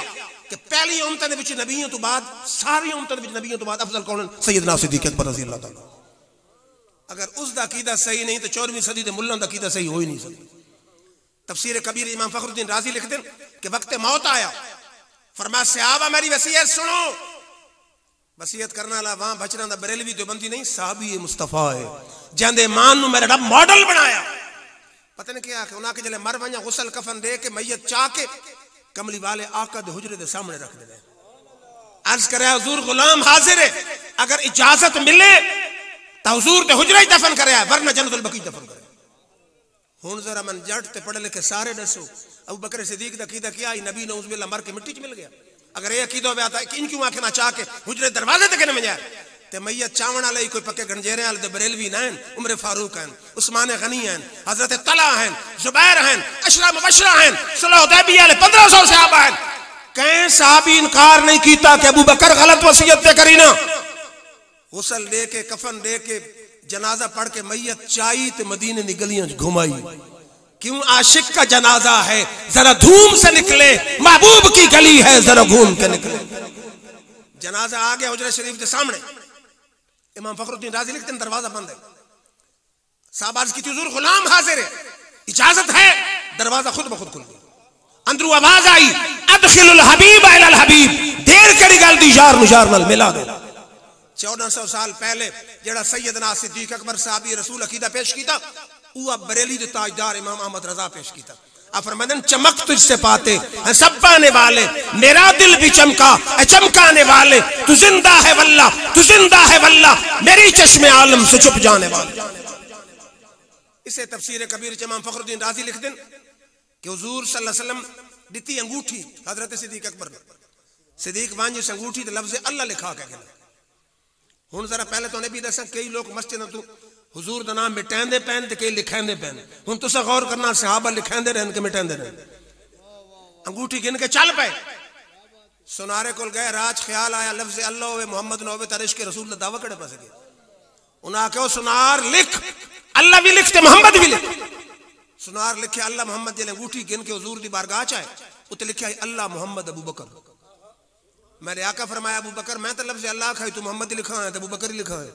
कि पहली उम्मत दे विच नबियों तो बाद, सारी उम्मत दे विच नबियों तो बाद अफजल कौन? सैयदना सिद्दीक अकबर रज़ी अल्लाह तआला। अगर उस दा अकीदा सही नहीं तो 14वीं सदी दे मुल्लां दा अकीदा सही हो ही नहीं सकता। तफसीर कबीर इमाम फखरुद्दीन राजी लिखते हैं कि वक्त मौत आया, फरमाया सहाबा मेरी वसीयत सुनो। वसीयत करने वाला वहां बचना दा बरेलवी देवबंदी नहीं, साहबी मुस्तफा है जंदे मान नु मेरा रब मॉडल बनाया। पता नहीं क्या उन्हें के जले मर वजा गुसल कफन दे के मैयत चाह के कमली वाले आका दे हुजरे दे सामने रख दे। अर्ज करे हुजूर गुलाम हाजिर है, अगर इजाजत मिले तो हुजूर दे हुजरे दफन करे, वरना जन्नतुल बकी दफन करे। हुन जरा मन जट ते पढ़े लिखे सारे दसो अबू बकर सिद्दीक दा कीदा क्या ही नबी नौज बिल्ला मर के मिट्टी च मिल गया। अगर ये अकीदा होया था इन क्यों आखना चाह के हुजरे दरवाजे तक न जाए ते मैयत चावण वाले कोई पक्के गंजेरे वाले दे बरेलवी ना हैं, उमर फारूक हैं, उस्मान गनी हैं, हजरत तला हैं, जुबैर हैं, अशरा मुबशरा हैं, सुलह हुदैबिया वाले 1500 सहाबा हैं। कई सहाबी इनकार नहीं कीता कि अबू बकर गलत वसीयत ते करी ना। गुसल दे के कफन दे के जनाजा पढ़ के मैयत चाई ते मदीने दी गलियां घुमाई। क्यों? आशिक का जनाजा है, जरा धूम से निकले, महबूब की गली है, जरा घूम के निकले। जनाजा आ गया हुजरा शरीफ के सामने, इमाम फखरुद्दीन राजी लिखते हैं दरवाजा बंद है। साहब अर्ज की हुजूर गुलाम हाजिर है, इजाजत है। दरवाजा खुद ब खुद खुल गया। अंदरू आवाज आई अदखिलुल हबीब अलल हबीब, देर करी गल दी यार मुजार नाल मिला दो। 1400 साल पहले जेड़ा सैयदना सिद्दीक अकबर साहबी रसूल अकीदा पेश कीता, वो बरेली दे ताजदार इमाम अहमद रजा पेश कीता। आप फरमाते चमक तुझसे पाते हैं सब पाने वाले, मेरा दिल भी चमका चमकाने वाले, तू जिंदा है वल्ला, तू जिंदा है वल्ला, मेरी चश्मे आलम से छुप जाने वाले। इसे तफसीर कबीर इमाम फखरुद्दीन राजी लिख दें कि हुजूर सल्लल्लाहु अलैहि वसल्लम दिती अंगूठी हजरत सिद्दीक अकबर ने, सिद्दीक वांझ से अंगूठी ते लफ्ज़ अल्लाह लिखा के गया। हुन जरा पहले तो भी दसा कई लोग मस्जिद तू हुजूर दा नाम मिटांदे पैन ते कई लिखांदे पैन। हुन तुसा गौर करना सहाबा लिखांदे रहन के मिटांदे रहन। अंगूठी गिन के चल पे सुनारे कोल गए, राज ख्याल आया लफ्ज़ अल्लाह होवे मोहम्मद ना होवे तारे इश्क रसूल दा दावा कड़े पास गया। उन्हें आखे सुनार लिख, अल्लाह भी लिख ते मोहम्मद भी लिख। सुनार लिखे अल्लाह मोहम्मद जले अंगूठी गिन के हुजूर दी बारगाह च आए, उते लिखा अल्लाह मोहम्मद अबू बकर। मेरे आका फरमाया अबू बकर मैं तो लफ्ज़ अल्लाह खाई, तू मोहम्मद लिखा है, तो अबू बकर ही लिखा है।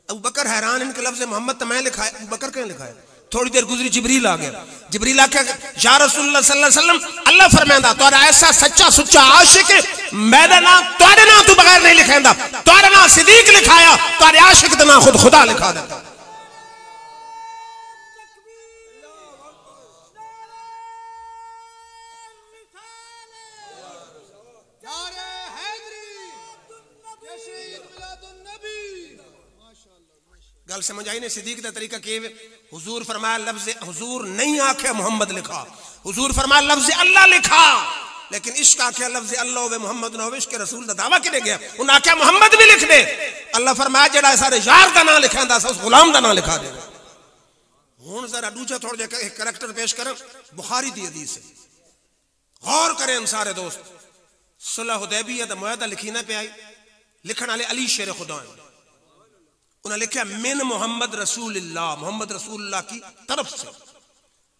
अबू बकर हैरान, इनके लफ्ज़ मोहम्मद तो मैं लिखा है, अबू बकर कहीं लिखा है? थोड़ी देर गुजरी जिबरील आ गया। जिबरील आख्या या रसूलुल्लाह सल्लल्लाहु अलैहि वसल्लम अल्लाह फरमांदा तोरा ऐसा सच्चा सुच्चा आशिक मेरा नाम तोरे नाम तू बगैर नहीं लिखेंदा, तोरा नाम सिद्दीक लिखाया, तोरे आशिक दा नाम खुद खुदा लिखा देता। गल समझ आई ने? सिद्दीक का तरीका के हुजूर फरमाया लफ्ज हुजूर नहीं आखे मोहम्मद लिखा, हुजूर फरमाया लफ्ज अल्लाह लिखा, लेकिन इश्क आखे लफ्ज अल्लाह वे मोहम्मद ना होवे, इश्क रसूल दा दावा किने गया उन आखे मोहम्मद भी लिख दे। अल्लाह फरमाया जेड़ा सारे यार दा नाम लिखांदा सा उस गुलाम दा नाम लिखा दे। हुन जरा दूजा थोड़ा जिहा एक करैक्टर पेश करें बुखारी दी हदीस है, गौर करें सारे दोस्त। सुलह हुदैबिया दा मुआहदा लिखी ना पे आई, लिखण वाले अली शेर खुदा है, उन्हें लिखा मिन मोहम्मद रसूलुल्लाह, मोहम्मद रसूलुल्लाह की तरफ से।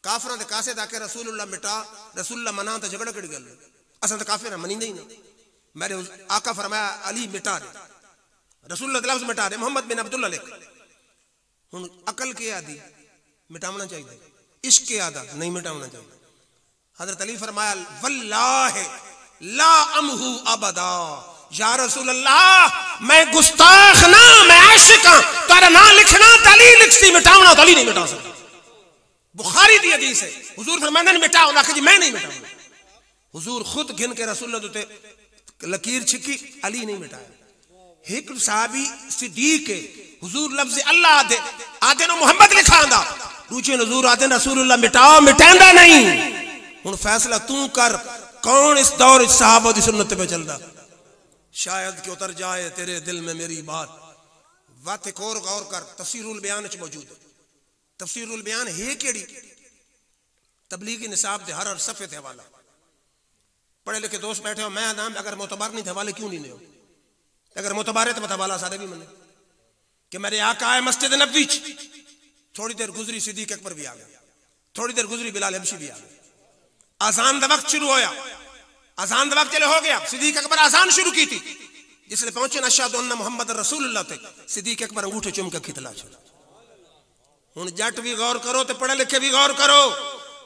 काफिर दे कासे ताके रसूलुल्लाह मिटा रसूलुल्लाह मना तो झगड़ा कड़ी गल, असा तो काफिर मनींदे ही ना। मेरे आका फरमाया अली मिटा दे, रसूलुल्लाह दा लफ्ज मिटा दे, मोहम्मद बिन अब्दुल्लाह लिख। हुन अकल के आदि मिटावना चाहिए, इश्क के आदा नहीं मिटावना चाहिए। हजरत अली फरमाया वल्लाहि ला अमहु अबदा, या रसूल अल्लाह मैं गुस्ताख ना मैं आशिक हां, तारा ना लिखना तली लिखसी, मिटावना तली नहीं मिटा सकता। बुखारी दी हदीस है, हुजूर फरमांदे ने मिटाओ, ना कि मैं नहीं मिटाऊंगा। हुजूर खुद गिन के रसूलुल्लाह ते लकीर छिकी, अली नहीं मिटाया। एक सहाबी सिद्दीक है, हुजूर लफ्ज अल्लाह आदे आदे नो मोहम्मद लिखांदा, दूजे हुजूर आदे रसूलुल्लाह मिटाओ, मिटांदा नहीं। हुन फैसला तू कर, कौन इस दौर सहाबा दी सुन्नत पे चलदा? शायद कि उतर जाए तेरे दिल में मेरी बात। बात एक और गौर कर, तफसीरुल बयान च मौजूद है। तफसीरुल बयान है केड़ी? तबलीगी निसाब दे हर सफे ते हवाला। पढ़े लिखे दोस्त बैठे हो, मैं नाम अगर मोतबार नहीं थे हवाले क्यों नहीं ले? अगर मोतबार है तो हवाला सारे भी मने कि मेरे आका आए मस्जिद नबवी च, थोड़ी देर गुजरी सिद्दीक अकबर भी आ गया, थोड़ी देर गुजरी बिलाल हबशी भी आ गया। अजान दा वक्त शुरू होया, अजान दा वक्त चले हो गया, सिद्दीक अकबर अजान शुरू की थी, जिसने पहुंचे अशहदु अन्ना मुहम्मद रसूलुल्लाह थे, सिद्दीक अकबर अंगूठे चुम के खितला छोड़ा। हुन जट भी गौर करो तो पढ़े लिखे भी गौर करो,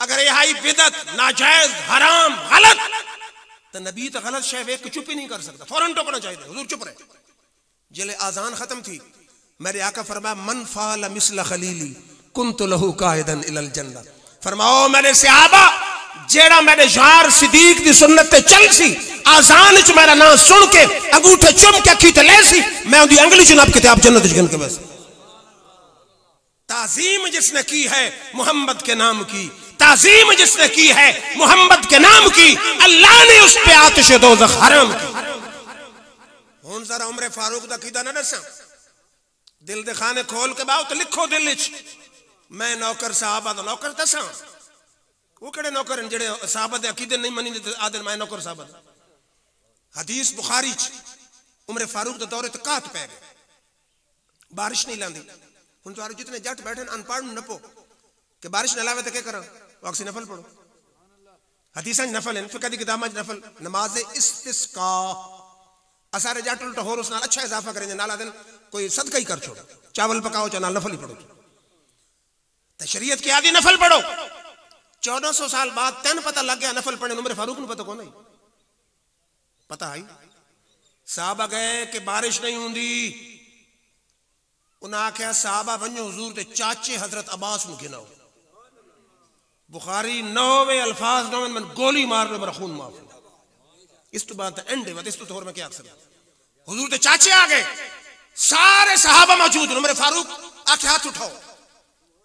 अगर यह आई बिदत नाजायज हराम गलत तो नबी तो गलत शय एक चुप ही नहीं कर सकता, फौरन टोकना चाहिए। हुजूर चुप रहे। जिले आजान खत्म थी, मेरे आका फरमाया मन फाल मिसल खलीली कुंतु लहू काहिदन इलल जन्नत। फरमाओ मेरे सहाबा जेड़ा मेरे यार सिद्दीक दी सुन्नत ते चल सी, आजान च मेरा नाम सुन के अंगूठे चुम के खींच ले सी, मैं उनकी अंगली च नाप के आप जन्नत च गिन के बस। ताजीम जिसने की है मोहम्मद के नाम की, ताजीम जिसने की है मोहम्मद के नाम की, अल्लाह ने उस पे आतिश दोज़ख हराम की। हुन जरा उमर फारूक दा कीदा ना दसा, दिल दे खाने खोल के बाओ तो लिखो दिल विच, मैं नौकर साहबा दा नौकर दसा। वो केड़े नौकर जेड़े साहबा दे अकीदे नहीं मनी आदर मैं नौकर साहबा दा। हदीस बुखारी च उमर फारूक दा दौरे तकात पै गए, बारिश नहीं लांदी। हुन तुहारे जितने जट बैठे अनपढ़ नपो कि बारिश न लावे तो क्या करा, वाक्सी नफल पढ़ो। हदीसां च नफल है, फिक़ह दी किताबां च नफल, नमाज इस्तिस्का असारे जट उल्टा होर उस नाल अच्छा इजाफा करेंगे, नाला दिन कोई सदका ही कर छोड़ो, चावल पकाओ चाहे नफल ही पढ़ो। तो शरीयत की आदि नफल पढ़ो। 1400 साल बाद तेन पता लग गया नफल पढ़े, उमर फारूक ने पता कौन नहीं पता आई। साहबा गए कि बारिश नहीं होंगी, उन्हें आख्या साहबा वनो हुजूर के चाचे हजरत अब्बास को गिनाओ। बुखारी 9वें अल्फाज 9 में गोली मार मेरा खून माफ। इस तो बात एंड है, इस तो और मैं क्या कर सकता। हुजूर के चाचे आ गए, सारे सहाबा मौजूद। उमर फारूक आख्या हाथ उठाओ,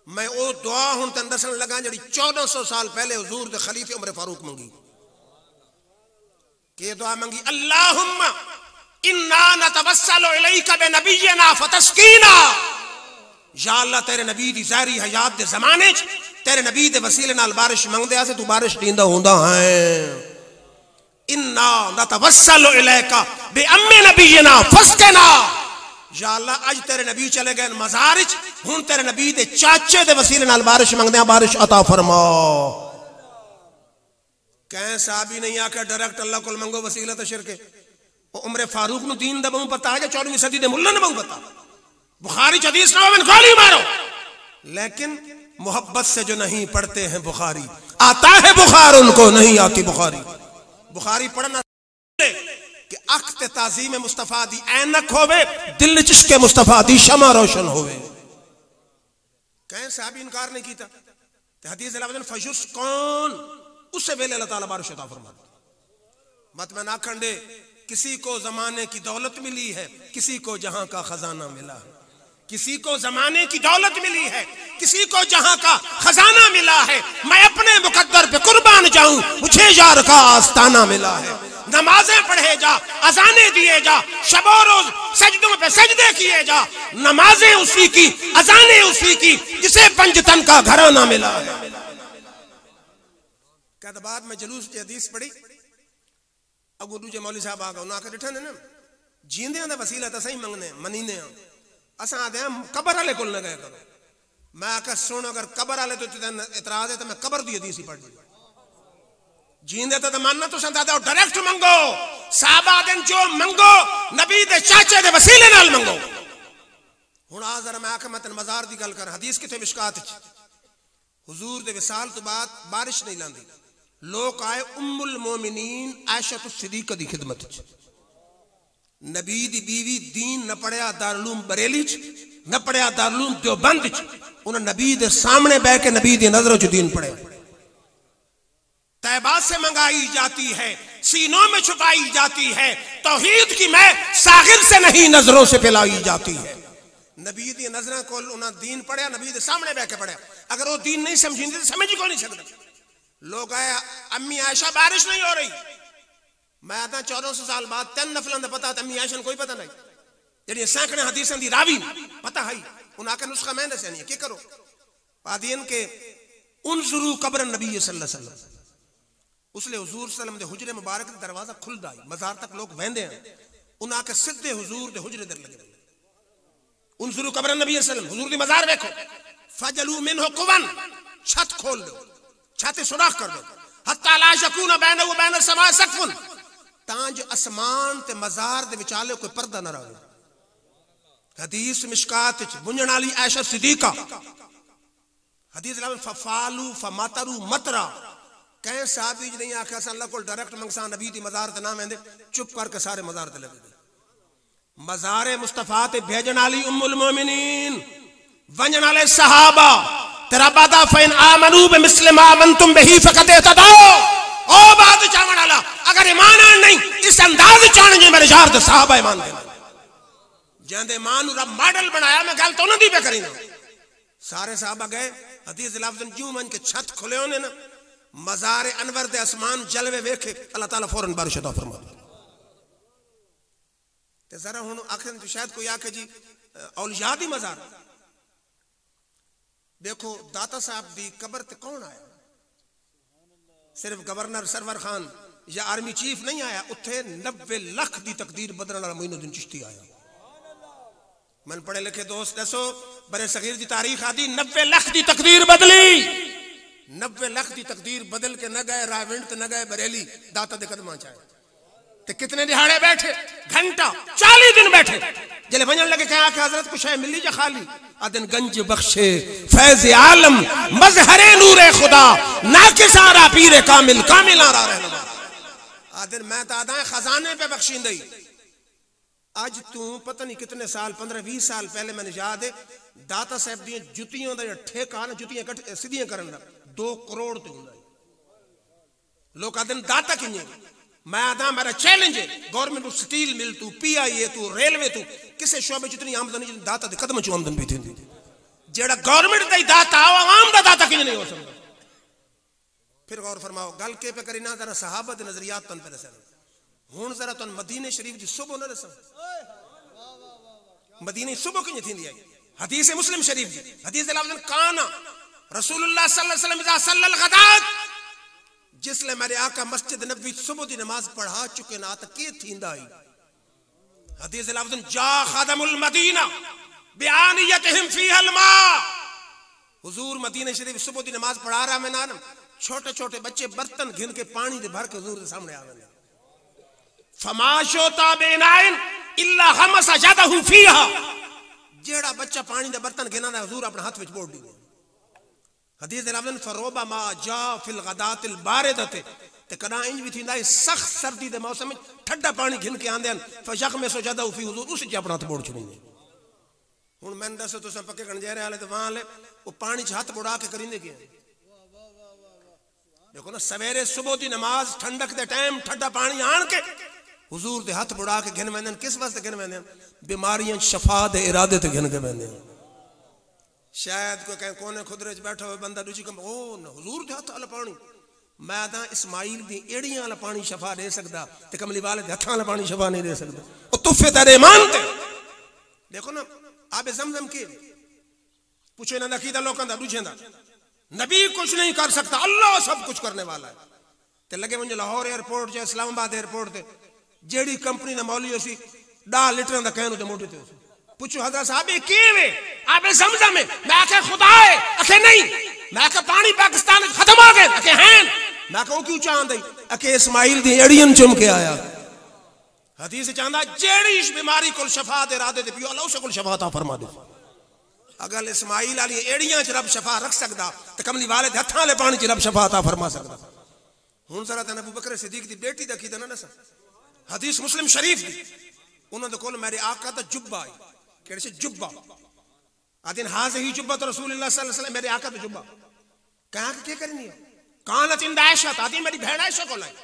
मैं वो दुआ हुन तेन दसन लगा जी 1400 साल पहले हुजूर के खलीफे उमर फारूक मंगी। के दुआ मंगी? अल्लाहुम्मा इन्ना नतवस्सलु इलैका बिनबिय्यिना फतस्कीना। या अल्लाह तेरे नबी दी ज़ाहिरी हयात दे ज़माने च तेरे नबी दे वसीले नाल बारिश मंगदे आसे तू बारिश दींदा हुंदा है। इन्ना नतवस्सलु इलैका बिअम्मि नबिय्यिना फस्किना। या अल्लाह आज तेरे नबी चले गए मज़ार च, हुन तेरे नबी दे चाचे दे वसीले नाल बारिश मंगदे आ, बारिश अता फरमा। कह साहबी नहीं आके डायरेक्ट अल्लाह को मंगो, वसीला तो शिरक है। उमर फारूक नु दीन दा बहु पता है, 14वीं सदी दे मुल्ला ने बहु पता। बुखारी च हदीस ना होवे गोली मारो, लेकिन मोहब्बत से जो नहीं पढ़ते हैं बुखारी, आता है बुखार उनको नहीं आती बुखारी। बुखारी पढ़ना कि अख्त ताज़ीम मुस्तफा दी ऐनक होवे, दिल चिश्के मुस्तफा दी शमा रोशन होवे। कहीं साहब इनकार नहीं किया हदीस फजुस कौन उससे वेले अल्लाह ताला बारिश अता फरमा। मत मैं ना खंडे किसी को जमाने की दौलत मिली है, किसी को जहां का खजाना मिला है। किसी को जमाने की दौलत मिली है, किसी को जहां का खजाना मिला है। मैं अपने मुकद्दर पे कुर्बान जाऊं, मुझे यार का आस्ताना मिला है। नमाजें पढ़े जा, अजाने दिए जा, शबो रोज सजदों पे सजदे किए जा। नमाजें उसी की, अजाने उसी की, जिसे पंजतन का घराना मिला है। कहता बाद में जुलूस की हदीस पढ़ी, अगू दूजे मौलवी साहब आ गए, उन्हें डिठा ने ना जींदे दा वसीला तो सही मंगने मनीने असा आते हैं कबर वाले को न गए करो। मैं आकर सुन अगर कबर वाले तो इतराज है तो मैं कबर दी हदीस ही पढ़ दी। जींदे तो मानना तो संता दे डायरेक्ट मंगो, साहबा दिन जो मंगो नबी दे चाचे दे वसीले नाल मंगो। हुण आ जरा मैं आके मैं मजार दी गल कर, हदीस किथे मिशकात च हुजूर दे विसाल तो बाद बारिश नहीं लांदी, लोग आए उम्मुल मोमिनीन आयशा सिद्दीक़ा दी खिदमत च। नबी दी बीवी दीन न पढ़िया दारुल बरेली च, न पढ़िया दारुल देवबंद च, उन्हें नबी दे सामने बैठ के नबी दी नजरों च दीन पढ़े। तैबा से मंगाई जाती है, सीनों में छुपाई जाती है, तौहीद की मैं सागिर से नहीं नजरों से पिलाई जाती है। नबी दी नजर को उन्हें दीन पढ़िया, नबी दे सामने बैठ के पढ़िया। अगर वो दीन नहीं समझी तो समझ को नहीं सकता। लोग आए अम्मी आयशा बारिश नहीं हो रही, मैं आता 1400 साल बाद 3 नफलों का पता, अम्मी आयशा कोई पता नहीं, जी सैकड़े हदीसों की रावी पता है। उन्हें आके नुस्खा मैं दस नहीं क्या करो पादियन के उनजुरू कब्र नबी सल्लल्लाहु अलैहि वसल्लम, उसलिए हुजूर सल्लम दे हुजरे मुबारक का दरवाजा खुलदा है, मजार तक लोग वहंदे हैं। उन्हें आके सीधे हुजूर दे हुजरे दर लगे, उनजुरू कब्र नबी सल्लम, हुजूर दी मजार देखो, फजलू मिनहु कुवन, छत खोल दो, छत सुराख कर दो, हत्ता ला यकून बैनहु व बैन समा सकफुन, तांज आसमान ते मजार दे विचाले कोई पर्दा ना रहे। हदीस मिशकात च बुंजण वाली आयशा सिद्दीक़ा हदीस लावे फफालू फमतरू मतरा, कहीं साहबी नहीं आख्या अल्लाह को डायरेक्ट मंगसा नबी दी मजार ते ना वेंदे, चुप करके सारे मजार ते लगे। मजारे मुस्तफा ते भेजण वाली उम्मुल मोमिनीन, वंजण वाले सहाबा तेरा बादा फइन आमनू बिमिस्लि मा आमनतुम बिही फकद इहतदाओ। ओ बात चावण वाला अगर ईमान नहीं इस अंदाज चाण जे मेरे यार दे सहाबा ईमान दे जंदे मान रब मॉडल बनाया। मैं गल तो उन्हां दी पे करी ना, सारे सहाबा गए हदीस लफ्ज़न जूं मन के छत खुले होने ना, मजार अनवर दे आसमान जलवे वेखे, अल्लाह ताला फौरन बारिश अता फरमा। ते जरा हुण आखिर तो शायद कोई आके जी औलिया दी मजार देखो, दाता साहब दी कबर ते कौन आया? सिर्फ गवर्नर सरवर खान या आर्मी चीफ नहीं आया, उत्थे 90 लाख दी तकदीर बदलने वाला मोइनुद्दीन चिश्ती आया। मन पढ़े लिखे दोस्त दसो बरे सगीर दी तारीख आदि 90 लाख दी तकदीर बदली, 90 लाख दी तकदीर बदल के न गए रायविंड ते न गए बरेली, दाता दे कदमां चाहे ते कितने दिहाड़े बैठे, घंटा 40 दिन बैठे, जले वजन लगे कहा कि हजरत कुछ है मिली जा खाली, आदन गंज बख्शे फैज आलम मजहरे नूरे खुदा ना के सारा पीरे कामिल कामिल आ रहा रहना। आदन मैं तादा खजाने पे बख्शी दई। आज तू पता नहीं कितने साल 15-20 साल पहले मैंने याद है दाता साहब दी जुतियों दा ठेका ना जुतियां सीधियां करन दा 2 करोड़ ते हुंदा। लोग आदन दाता किने, मैं आदा मेरा चैलेंज है गवर्नमेंट स्टील मिल तू PIA तू रेलवे तू किसी शोबे जितनी आमदनी जितनी दाता दे कदम चो आमदन भी थी, जेड़ा गवर्नमेंट दा दाता आवाम दा दाता किने नहीं हो सकता। फिर गौर फरमाओ गल के पे करी ना, जरा सहाबा दे नजरियात तन पे दसन। हुण जरा तन मदीने शरीफ दी सुबह न दसन, मदीने सुबह किने थींदी आई। हदीस मुस्लिम शरीफ दी हदीस दे लफ्ज़न काना रसूलुल्लाह सल्लल्लाहु अलैहि वसल्लम इज़ा सल्लल गदात, जिसले मेरे आका मस्जिद नबी सुबह दी नमाज पढ़ा चुके ना तो के थींदा आई। हदीस लफ्ज़न जा खादमुल मदीना बिआनियतिहिम फीहल मा, हुजूर मदीना शरीफ सुबह दी नमाज पढ़ा रहा मैं ना, छोटे छोटे बच्चे बर्तन घिन के पानी दे भर के हुजूर के सामने आवे। फमाशोता बेनाइन इल्ला हमस यदहु फीहा, जेड़ा बच्चा पानी दे बर्तन घिना ना हुजूर अपने हाथ विच बोड़ दी। हदीस दे लफ्ज़न फरोबा मा जा फिल गदातिल बारिदते ते कदा इंज भी थींदा है सख्त सर्दी दे मौसम में ठंडा पानी घिन के आंदे फशक में सजदा फी हुजूर उस च अपना हथ बोड़ छुड़ींदे। हुन मैं दसो तुसां पक्के कण जे रहे तो वहां ले वो पानी च हाथ बुड़ा के करिंदे के देखो ना सवेरे सुबह दी नमाज ठंडक दे टाइम ठंडा पानी आन के हुजूर दे हाथ बुड़ा के घिन वेंदे किस वास्ते घिन वेंदे बीमारियां शफा दे इरादे ते घिन के वेंदे। शायद कोई कहीं कोने खुदरे च बैठा हो बंदा दूजी कम ओ न हुजूर दे हाथ वाला पानी मैं तो इस्माइल दी एड़ियां वाला पानी शफा दे सकदा ते कमली वाले दे हथां वाला पानी शफा नहीं दे सकदा ओ तुफे तेरे ईमान ते देखो ना आबे ज़मज़म के पूछे ना अकीदा लोकां दा दूजे दा नबी कुछ नहीं कर सकता अल्लाह सब कुछ करने वाला है ते लगे मुझे लाहौर एयरपोर्ट या इस्लामाबाद एयरपोर्ट ते जेड़ी कंपनी दा मौलवी सी 10 लीटर दा कहनो ते मोटे ते पूछो हजरत साहब ये के वे आबे ज़मज़म में मैं आखे खुदा है आखे नहीं मैं आखे पानी पाकिस्तान खत्म हो गए आखे हैं मैं कहूं क्यों चांदे आखे इस्माइल दी एड़ियन चुम के आया हदीस चांदा जेड़ी इस बीमारी को शफा दे इरादे ते पियो अल्लाह उसे को शफा ता फरमा दे। अगर इस्माइल वाली एड़ियां च रब शफा रख सकदा ते कमली वाले दे हथां वाले पानी च रब शफा ता फरमा सकदा। हुन जरा तन अबू बकर सिद्दीक दी बेटी दा कीदा ना दस हदीस मुस्लिम शरीफ दी उन्हां दे कोल मेरे आका दा जुब्बा है केड़े से जुब्बा आदिन हाज़िही जुब्बत रसूलुल्लाह सल्लल्लाहु अलैहि वसल्लम मेरे आका दा जुब्बा कहां के करनी है कानत इंद आयशा आदि मेरी बहन आयशा को लाई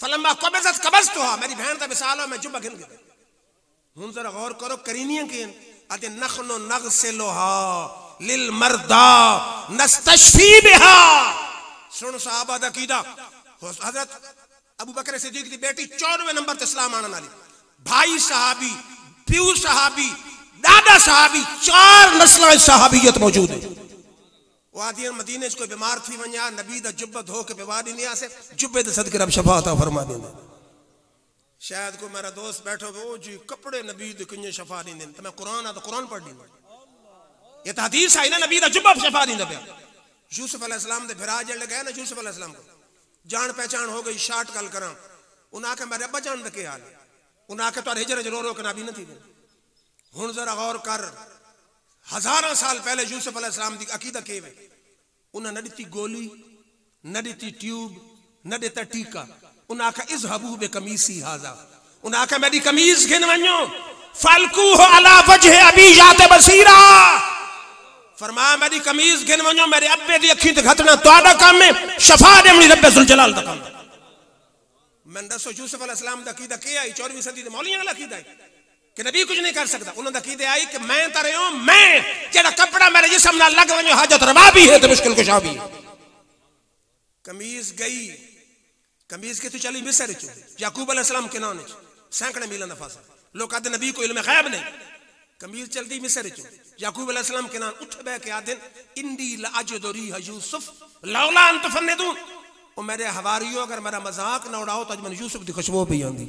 फलम्मा कबज़तुहा मेरी बहन दा मिसाल मैं जुब्बा गिन गया। हुन जरा गौर करो करीनियां के आदि नखनो नगसिलुहा लिल मर्दा नस्तशफी बिहा सुन सहाबा दा कीदा हजरत अबू बकर सिद्दीक दी बेटी 94 नंबर ते इस्लाम आने वाली भाई सहाबी प्यू सहाबी दादा सहाबी 4 नस्ल सहाबियत मौजूद है। वो आदि मदीने कोई बीमार थी वन्या नबी दा जुब्बा धो के पिवा दी नहीं आसे जुब्बे दे सदके रब शफा अता फरमा देंदे। शायद को मेरा दोस्त बैठो ओ जी कपड़े नबी दे किने शफा देंदे तो मैं कुरान आ तो कुरान पढ़ दी ये तो हदीस है ना नबी दा जुब्बा शफा देंदे पे यूसुफ अलैहि सलाम दे भिरा जड़ गए ना यूसुफ अलैहि सलाम को जान पहचान हो गई शार्ट गल करा उन्हां के मेरे अब्बा जान रखे हाल उन्हां के तो हिजरत रो रो के नबी न थी हुन जरा गौर कर हजारों साल पहले यूसुफ अलैहि सलाम दी अकीदा के वे उन्हां न दी गोली न दी ट्यूब न देता टीका उन्हां का इज़हबू बे कमीसी हाजा उन्हां का मेरी कमीज गिन वन्यो फलकू हो अला वजह अबी जाते बसीरा फरमाया मेरी कमीज गिन वन्यो मेरे अब्बे दी अखी ते घटना तोड़ा काम में शफा देवनी रब्बे जुल जलाल दा काम मैं दसो यूसुफ अलैहि सलाम दा अकीदा के आई 14वीं सदी दे मौलियां वाला अकीदा है कि नबी कुछ नहीं कर सकता उन्होंने अकीदे आई कि मैं तारे हूं मैं जेड़ा कपड़ा मेरे जिस्म नाल लग वन्यो हाजत रवा भी है तो मुश्किल कुशा भी कमीज गई कमीज के तो चली मिस्र च याकूब अलैहि सलाम के नाम सैकड़े मील दा फासला लोग कहते नबी को इल्म गैब नहीं कमीज चलती मिस्र च याकूब अलैहि सलाम के नाम उठ बह के आदन इंदी लाजदु रिह यूसुफ लौला अन तफन्नदू ओ मेरे हवारियो अगर मेरा मजाक ना उड़ाओ तो मन यूसुफ दी खुशबू भी आंदी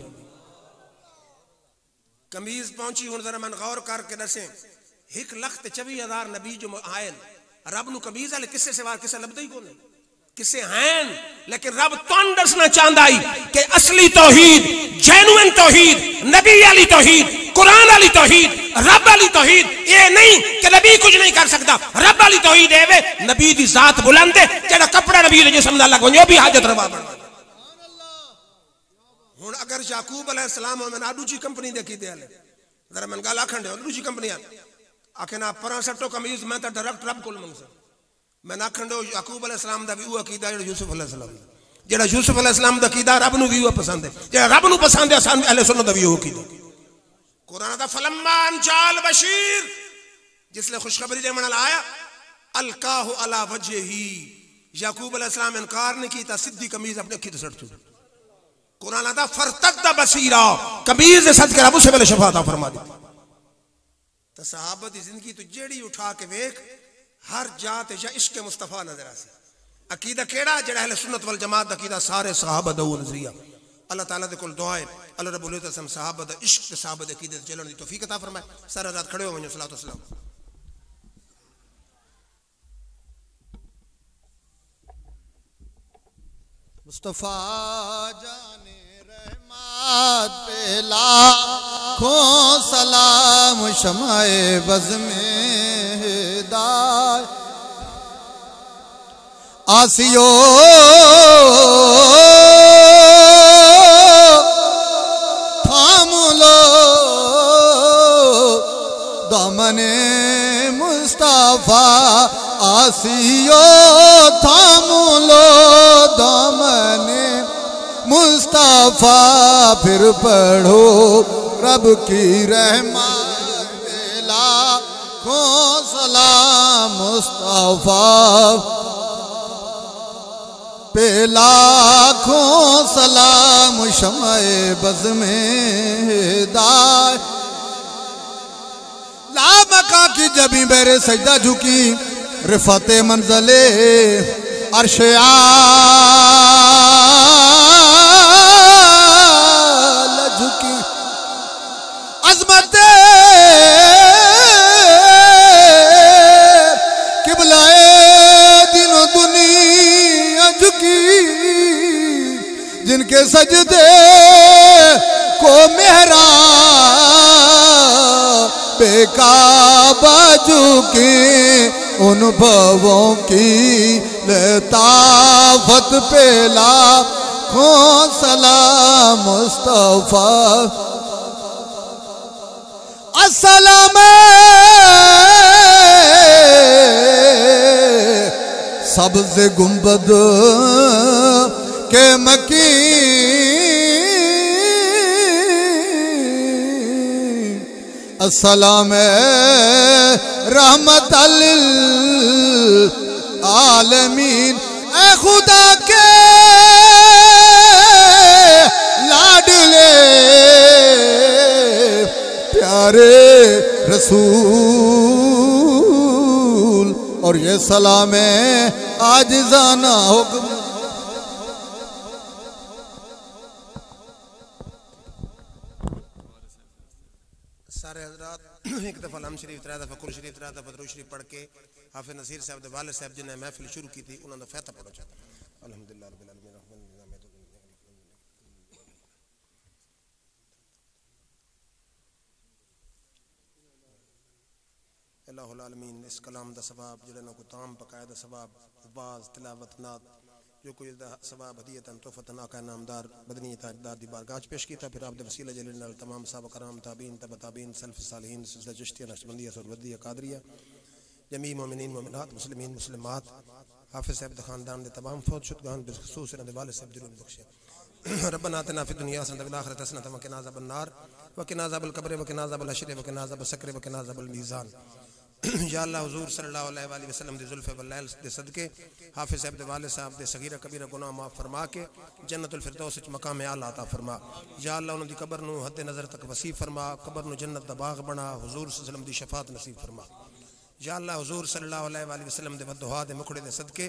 कमीज पहुंची हुन जरा मन गौर करके दसे 1,24,000 नबी जो आए रब नु कमीज वाले किससे सिवा किसे लभदा ही कोने किसे हैं लेकिन रब तौन दसना चाहता है कि असली तौहीद जेन्युइन तौहीद नबी वाली तौहीद कुरान वाली तौहीद रब वाली तौहीद ये नहीं कि नबी कुछ नहीं कर सकता रब वाली तौहीद है वे नबी दी जात बुलंद है जेड़ा कपड़ा नबी दे जिस्म नाल लगो भी हाजत रवा बन हुन अगर याकूब अलैहि सलाम में आडूची कंपनी देखी दे आले जरा मन गाल आखन दे आडूची कंपनी आखे ना परा सट्टो कमीज मैं तो डायरेक्ट रब कोल मंगसा मैं आखन दो याकूब अलैहि सलाम दा भी वो अकीदा जेड़ा यूसुफ अलैहि सलाम जेड़ा यूसुफ अलैहि सलाम दा अकीदा रब नु भी वो पसंद है जेड़ा रब नु पसंद है सान अहले सुन्नत दा भी वो अकीदा कुरान दा फलम्मान जाल बशीर जिसले खुशखबरी दे मन आया अलकाहु अला वजही याकूब अलैहि सलाम इनकार नहीं कीता सीधी कमीज अपने अखी ते सट छुड़ी कुरान दा फरतद बसीरा कमीज दे सदके रब उसे वेले शफा अता फरमा दी तो सहाबा दी जिंदगी तो जेड़ी उठा के देख हर जात या इश्क मुस्तफा नजर आसे अकीदा केड़ा जेड़ा अहले सुन्नत वल जमात दा अकीदा सारे सहाबा दा नजरिया अल्लाह ताला दे कोल दुआ है अल्लाह रब्बुल इज्जत हम सहाबा दा इश्क सहाबा दे अकीदे चलण दी तौफीक अता फरमाए सारा रात खड़े हो वञो सलातो सलाम मुस्तफा जाने रहमत पे लाखों सलाम शमाए बज़ में हिदायत आसियो थाम लो दामने मुस्तफा, आसियो थाम लो दामने मुस्तफा, फिर पढ़ो रब की रहमत, लाखों सलाम मुस्तफा पे, लाखों सलाम शम्ए बज़ में हिदायत। लामका की जबी बेरे सजदा झुकी, रिफते मंजले अर्शे आला झुकी, अज़मते किबलाए दिनो दुनिया झुकी, जिनके सजदे को मेहराब बेकाबा झुकी, उन भवों की लताफत पे लाखों सलाम मुस्तफा। अस्सलाम सब्ज़ गुंबद के मकीन, अस्सलाम रहमतल आलमीन। ए खुदा के लाडले प्यारे रसूल, और ये सलाम आजिज़ाना हुक्म। सारे हजरात एक दफ़ा लम शरीफ, 3 दफ़ा कुल शरीफ, 3 दफ़ा दरूद शरीफ पढ़ के हाफिज़ नसीर साहब दे वालिद साहब जिन्हें महफिल शुरू की थी उन्होंने फ़ातिहा पढ़ो चाहते। अल्हम्दुलिल्लाह रब्बिल आलमीन अल्लाहुल आलमीन। इस कलाम दा सवाब जिहड़ा ना को ताम पकाए दा सवाब, वाज तिलावत नात जो कोई सवाब हदीयतन तोहफतन आका नामदार बदनी ताजदार दी बारगाह पेश कीता। फिर आप दे वसीला जलील नाल तमाम साहब कराम ताबीन तब ताबीन सल्फ सालिहीन सिलसिला चिश्तिया नक्शबंदिया सरवदिया कादरिया जमी मोमिनीन मोमिनात मुस्लिमीन मुस्लिमात हाफिज़ साहब द खानदान दे तमाम फौत शुदगान बिखुसूस रंदे वाले साहब दिलों बख्शे। रब्बना आतिना फिद दुनिया हसनतन व फिल आखिरति हसनतन व क़िना अज़ाबन नार व क़िना अज़ाबल क़ब्र व क़िना अज़ाबल हश्र व क़िना अज़ाबस सकर व क़िना अज़ाबल मीज़ान। या अल्लाह हुजूर सल्लल्लाहु अलैहि वसल्लम दे जुल्फ़े वलैल दे सदके हाफिज़ साहब दे वालिद साहब दे सगीरा कबीरा गुनाह माफ़ फरमा के जन्नतुल फिरदौस विच मकाम आला अता फरमा। या अल्लाह उन्हां दी कब्र नूं हद नज़र तक वसी फरमा, कब्र नूं जन्नत दा बाग बना, हुजूर सल्लल्लाहु अलैहि वसल्लम दी शफाअत नसीब फरमा। या अल्लाह हुजूर सल्लल्लाहु अलैहि वसल्लम दे वदुआ दे मुखड़े दे सदके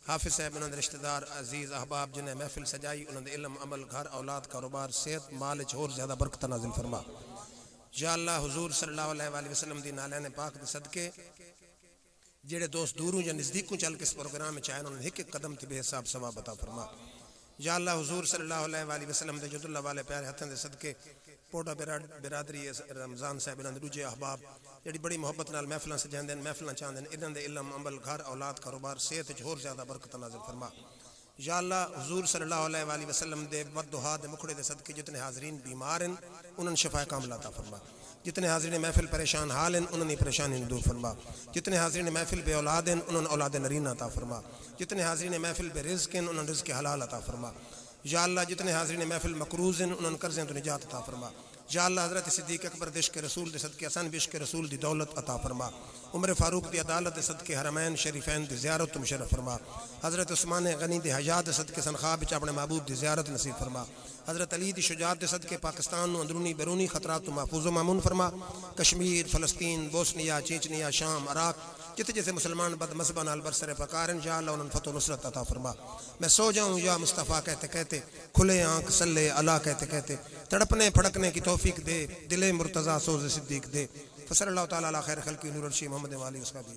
हाफिज़ साहब उन्हां दे रिश्तेदार अजीज़ अहबाब जिन्हें महफिल सजाई उन्हां दे इल्म अमल घर औलाद कारोबार सेहत माल च होर ज़्यादा बरकत नाज़िल फरमा। या अल्लाह हुजूर सल्लल्लाहु अलैहि वसल्लम दी नालैन पाक दे सदके जेड़े दोस्त दूरों या नज़दीकों चल के इस प्रोग्राम में चाहे उन्होंने एक एक कदम ते बेहिसाब सवाब अता फरमा। या अल्लाह हुजूर सल्लल्लाहु अलैहि वसल्लम दे जदुल्लाह वाले प्यारे हथों दे सदके पोटा बिरादरी रमज़ान साहब इन्हां दे दूजे अहबाब जिहड़ी बड़ी मुहब्बत नाल महफिलां सजांदे ने महफिलां चाहंदे ने इन्हां दे इल्म अमल घर औलाद कारोबार सेहत च होर ज़्यादा बरकत नाज़िल फरमा। या अल्लाह हुजूर सल्लल्लाहु अलैहि वसल्लम दे वदुआ दे मुखड़े दे सदके जितने हाज़रीन बीमार हैं उन्हें शफा कामिला अता फरमा। जितने हाज़रीन महफिल परेशान हाल हैं उन्होंने परेशानी दूर फरमा। जितने हाज़रीन महफिल बे औलाद हैं उन्होंने औलाद नरीना अता फरमा। जितने हाज़रीन महफिल बे रिज़्क़ हैं उन्होंने रिज़्क़ हलाल अता फरमा। या अल्लाह जितने हाज़रीन महफिल मकरूज़ हैं उन्होंने कर्ज़े तो निजात अता फरमा। या अल्लाह हज़रत सिद्दीक़ अकबर इश्क़ रसूल दे सदके हसन इश्क़ रसूल दी दौलत अता फरमा। उमर फ़ारूक दी अदालत दे सदके हरमैन शरीफैन दी ज़ियारत मुशर्रफ फरमा। हज़रत उस्मान गनी दे हयात दे सदके सनख़ाब विच अपने महबूब दी ज़ियारत नसीब फरमा। हज़रत अली दी शुजाअत दे सदके पाकिस्तान नूं अंदरूनी बैरूनी खतरात तो महफूज़ व मामून फरमा। कश्मीर फ़लस्तीन बोस्निया चेचनिया शाम इराक जिथे जिथे मुसलमान बदमज़हबां नाल बरसरे पकार हैं या अल्लाह उन्हें फतह नुसरत अता फरमा। मैं सो जाऊँ या मुस्तफ़ा कहते कहते खुले आँख सल्ले अला कहते कहते तड़पने फड़कने की तौफीक दे दिले मुर्तज़ा सोज़ सिद्दीक दे। फसल्लल्लाहु तआला अला खैर खल्क़ी नूर अर्शी मोहम्मद वाली उसका भी।